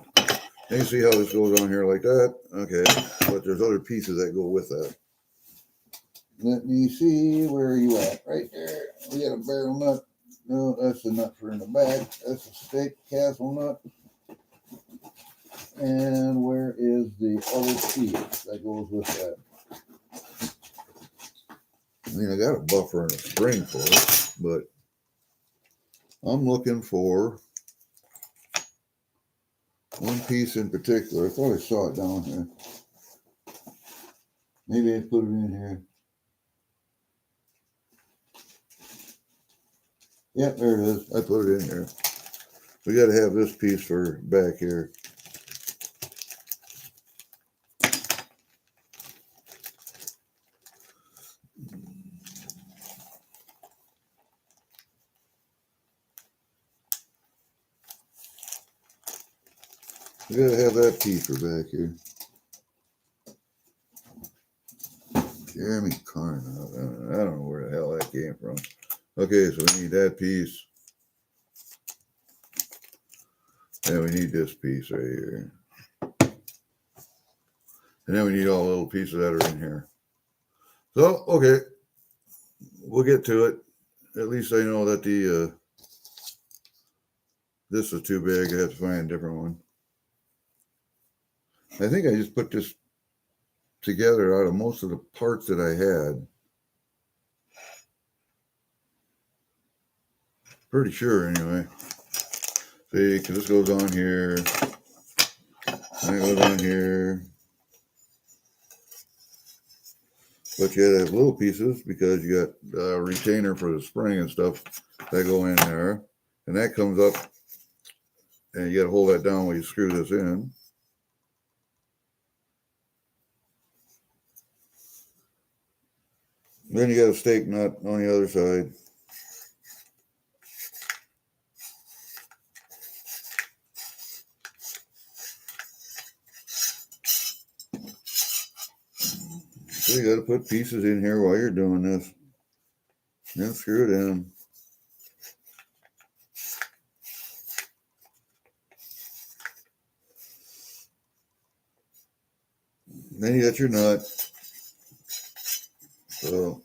And you see how this goes on here like that? Okay, but there's other pieces that go with that. Let me see, where are you at? Right there. We got a barrel nut. No, that's the nut for in the back. That's a steak castle nut. And where is the other piece that goes with that? I mean, I got a buffer and a spring for it, but I'm looking for one piece in particular. I thought I saw it down here. Maybe I put it in here. Yep, there it is. I put it in here. We got to have this piece for back here. We got to have that piece for back here. Jeremy Carn. I don't know where the hell that came from. Okay, so we need that piece. And we need this piece right here. And then we need all the little pieces that are in here. So, okay. We'll get to it. At least I know that this is too big. I have to find a different one. I think I just put this together out of most of the parts that I had. Pretty sure, anyway. See, because this goes on here. And it goes on here. But you gotta have little pieces because you got a retainer for the spring and stuff that go in there. And that comes up, and you gotta hold that down while you screw this in. Then you got a stake nut on the other side. So you got to put pieces in here while you're doing this. Then screw it in. Then you got your nut. So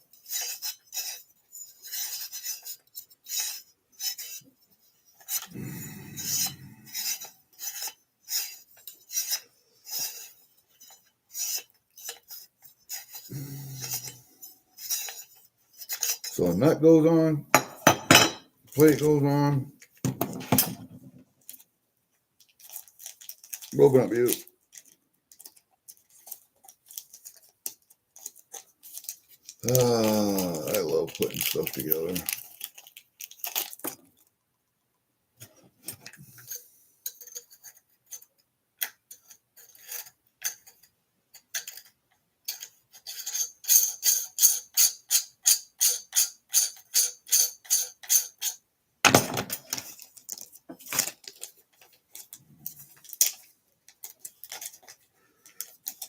a nut goes on, plate goes on. Open up, you. I love putting stuff together.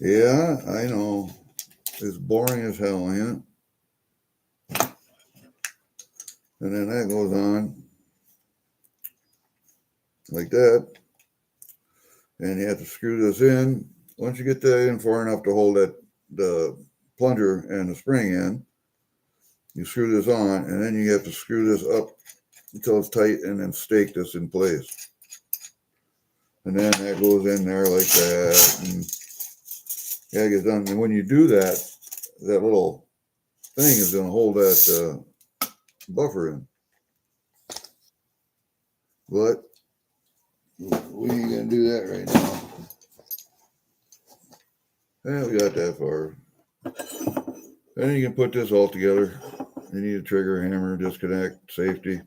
Yeah, I know. It's boring as hell, ain't it? And then that goes on like that. And you have to screw this in. Once you get that in far enough to hold the plunger and the spring in, you screw this on, and then you have to screw this up until it's tight and then stake this in place. And then that goes in there like that. And yeah, it gets done. And when you do that, that little thing is going to hold that buffer in. But we ain't going to do that right now. Yeah, we got that far. Then you can put this all together. You need a trigger, hammer, disconnect, safety.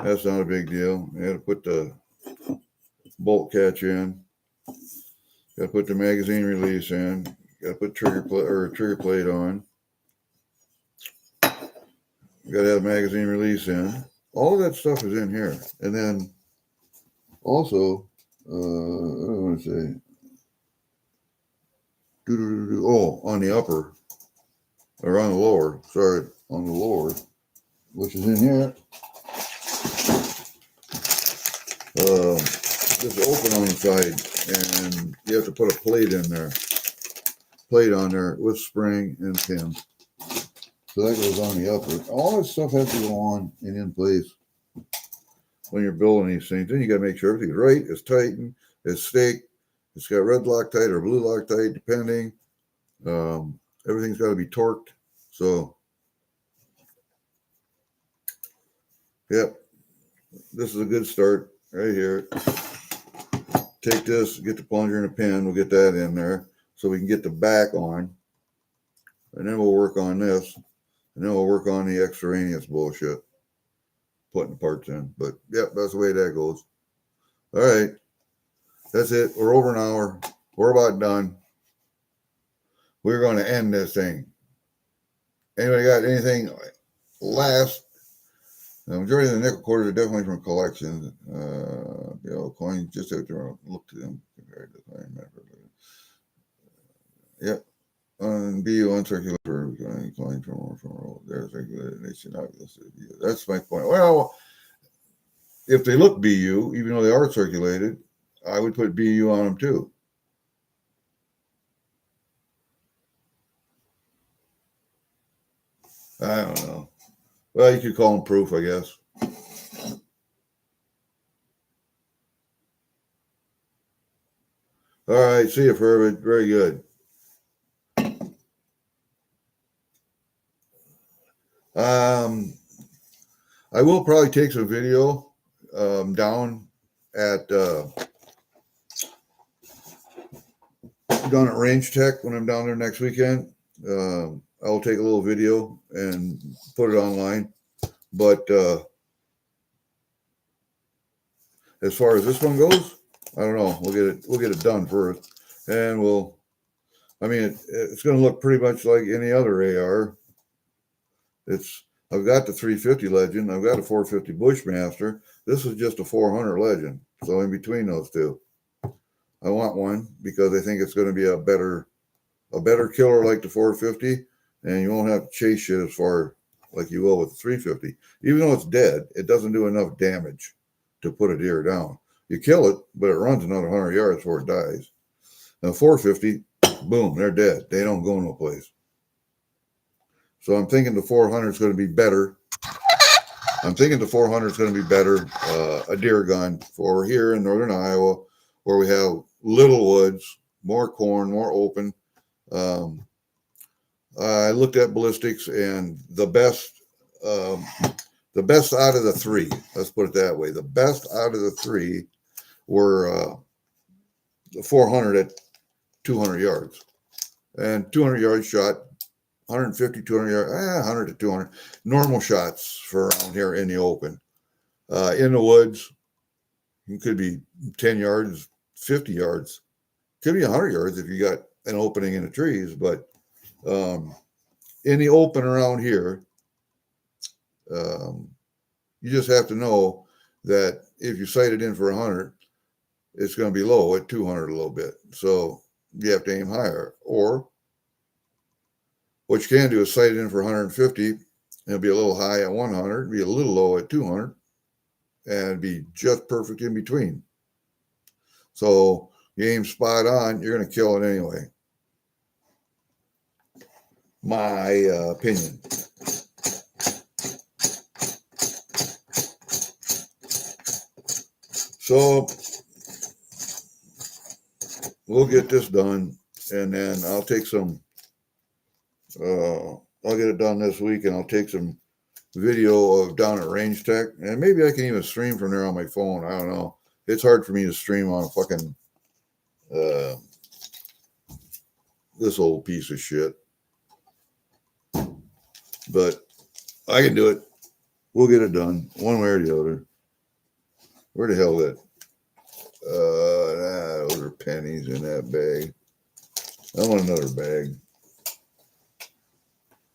That's not a big deal. You got to put the bolt catch in. Got to put the magazine release in. Got to put trigger plate on. You got to have magazine release in. All of that stuff is in here. And then also, I don't want to say, on the upper, or on the lower, on the lower, which is in here. This is open on the side, and you have to put a plate in there. Plate on there with spring and pin. So that goes on the upper. All this stuff has to go on and in place when you're building these things. Then you got to make sure everything's right, it's tightened, it's staked, it's got red Loctite or blue Loctite, depending. Everything's got to be torqued. So, yep, this is a good start right here. Take this, get the plunger and a pin, we'll get that in there so we can get the back on. And then we'll work on this. And then we'll work on the extraneous bullshit. Putting the parts in. But, yep, that's the way that goes. All right. That's it. We're over an hour. We're about done. We're going to end this thing. Anybody got anything last? The majority of the nickel quarters are definitely from collections. The old coins, just have to look to them compared to the coin method. Yep. BU uncircular coin from they're circulated. They should not be listed. That's my point. Well, if they look BU, even though they are circulated, I would put BU on them too. I don't know. Well, you could call them proof, I guess. All right, see you, Fervid. Very good. I will probably take some video down at Range Tech when I'm down there next weekend. I'll take a little video and put it online. But as far as this one goes, I don't know. We'll get it done first, and it's going to look pretty much like any other AR. I've got the 350 Legend. I've got a 450 Bushmaster. This is just a 400 Legend. So in between those two, I want one because I think it's going to be a better killer like the 450, and you won't have to chase shit as far like you will with the 350. Even though it's dead, it doesn't do enough damage to put a deer down. You kill it, but it runs another 100 yards before it dies. Now 450, boom, they're dead. They don't go no place. So I'm thinking the 400 is going to be better. A deer gun for here in northern Iowa, where we have little woods, more corn, more open. I looked at ballistics, and the best out of the three, let's put it that way, the best out of the three were the 400 at 200 yards. And 200 yards shot, 150, 200 yards, 100 to 200. Normal shots for around here in the open. In the woods, it could be 10 yards, 50 yards. Could be 100 yards if you got an opening in the trees. But in the open around here, you just have to know that if you sight it in for 100, it's going to be low at 200 a little bit. So you have to aim higher. Or what you can do is sight it in for 150. It'll be a little high at 100, be a little low at 200, and be just perfect in between. So you aim spot on, you're going to kill it anyway. My opinion. So we'll get this done, and then I'll take some. I'll get it done this week, and I'll take some video of down at Range Tech, and maybe I can even stream from there on my phone. I don't know. It's hard for me to stream on a fucking this old piece of shit, but I can do it. We'll get it done one way or the other. Where the hell that? Those are pennies in that bag. I want another bag.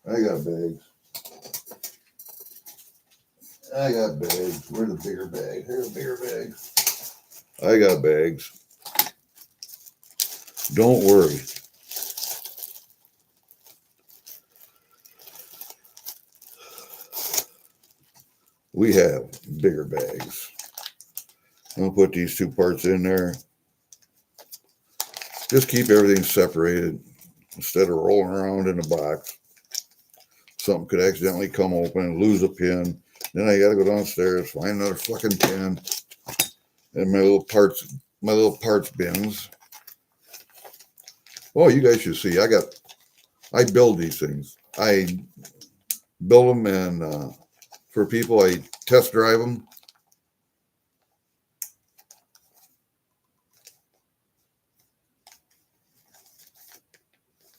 I got bags. Where's the bigger bag? Here's a bigger bag. I got bags. Don't worry. We have bigger bags. I'm going to put these two parts in there. Just keep everything separated instead of rolling around in a box. Something could accidentally come open and lose a pin. Then I got to go downstairs, find another fucking pin. And my little parts bins. Oh, you guys should see. I build these things. I build them, and for people, I test drive them.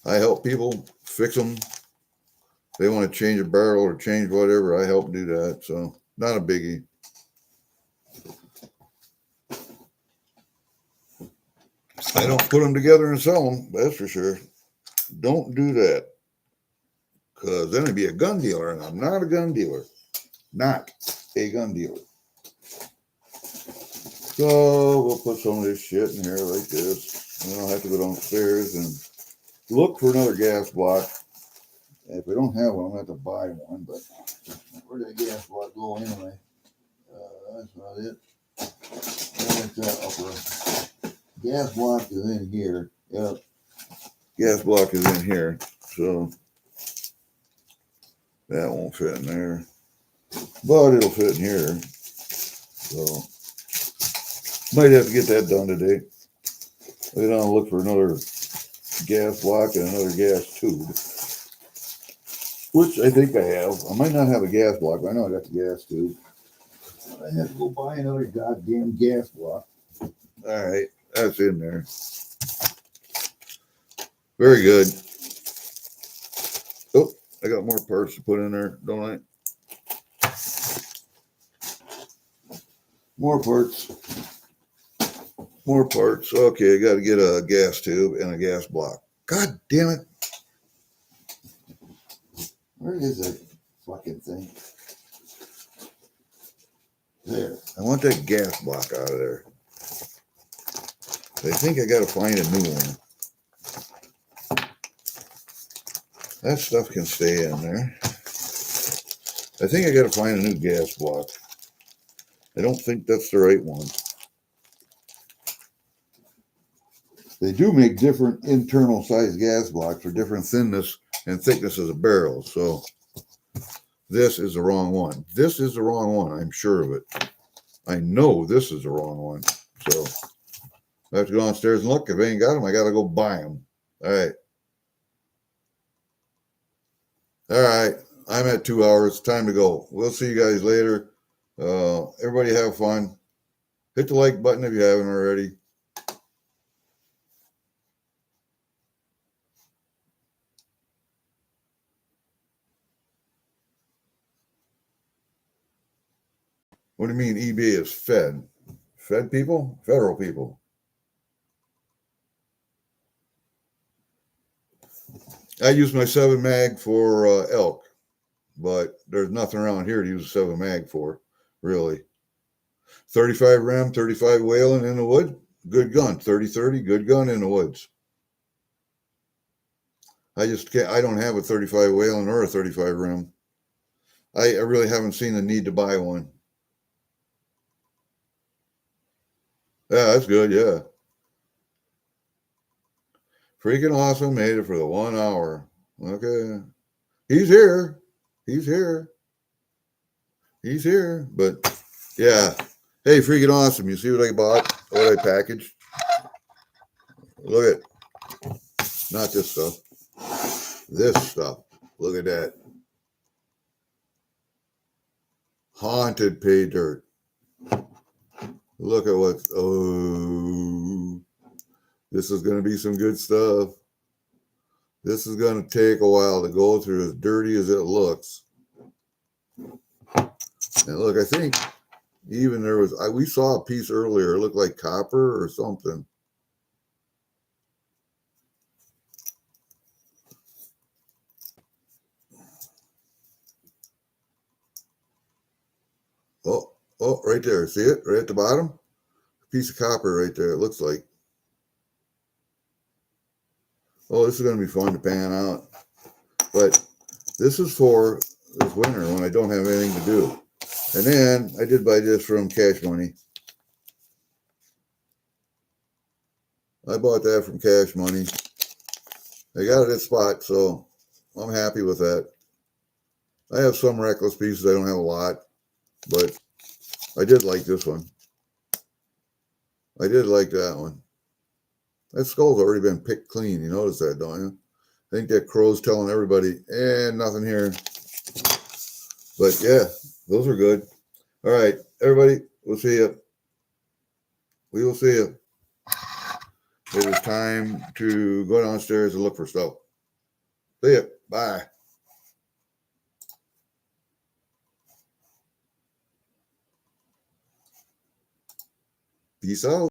I help people fix them. They want to change a barrel or change whatever, I help do that. So not a biggie. I don't put them together and sell them, that's for sure. Don't do that. Because then I'd be a gun dealer, and I'm not a gun dealer. Not a gun dealer. So we'll put some of this shit in here like this. And then I'll have to go downstairs and look for another gas block. If we don't have one, I'm going to have to buy one. But where did the gas block go anyway? That's not it. That's that upper. Gas block is in here. Yep. Gas block is in here. So that won't fit in there. But it'll fit in here. So might have to get that done today. I'm gonna look for another gas block and another gas tube. Which I think I have. I might not have a gas block, but I know I got the gas tube. I have to go buy another goddamn gas block. All right, that's in there. Very good. Oh, I got more parts to put in there, don't I? More parts. More parts. Okay, I got to get a gas tube and a gas block. God damn it. Where is that fucking thing? There. I want that gas block out of there. I think I got to find a new one. That stuff can stay in there. I think I got to find a new gas block. I don't think that's the right one. They do make different internal size gas blocks for different thinness and thicknesses of barrels. So this is the wrong one. This is the wrong one. I'm sure of it. I know this is the wrong one. So I have to go downstairs and look. If I ain't got them, I got to go buy them. All right. All right. I'm at 2 hours. Time to go. We'll see you guys later. Everybody have fun. Hit the like button if you haven't already. What do you mean eBay is fed? Fed people? Federal people. I use my 7 mag for elk, but there's nothing around here to use a 7 mag for, really. 35 ram, 35 whaling in the wood, good gun. 30-30, good gun in the woods. I just can't, I don't have a 35 whaling or a 35 ram. I really haven't seen the need to buy one. Yeah, that's good, yeah. Freaking awesome, made it for the 1 hour. Okay. He's here. He's here. He's here. But yeah. Hey, freaking awesome. You see what I bought? What I packaged? Look at, not this stuff. This stuff. Look at that. Haunted pay dirt. Look at what, oh, this is going to be some good stuff. This is going to take a while to go through, as dirty as it looks. And look, I think even there was, we saw a piece earlier. It looked like copper or something. Oh, right there. See it? Right at the bottom? Piece of copper right there, it looks like. Oh, this is going to be fun to pan out. But this is for this winter when I don't have anything to do. And then I did buy this from Cash Money. I bought that from Cash Money. I got it at Spot, so I'm happy with that. I have some reckless pieces. I don't have a lot, but I did like this one. I did like that one. That skull's already been picked clean. You notice that, don't you? I think that crow's telling everybody, nothing here. But yeah, those are good. All right, everybody, we'll see you. We will see you. It is time to go downstairs and look for stuff. See ya. Bye. Peace out.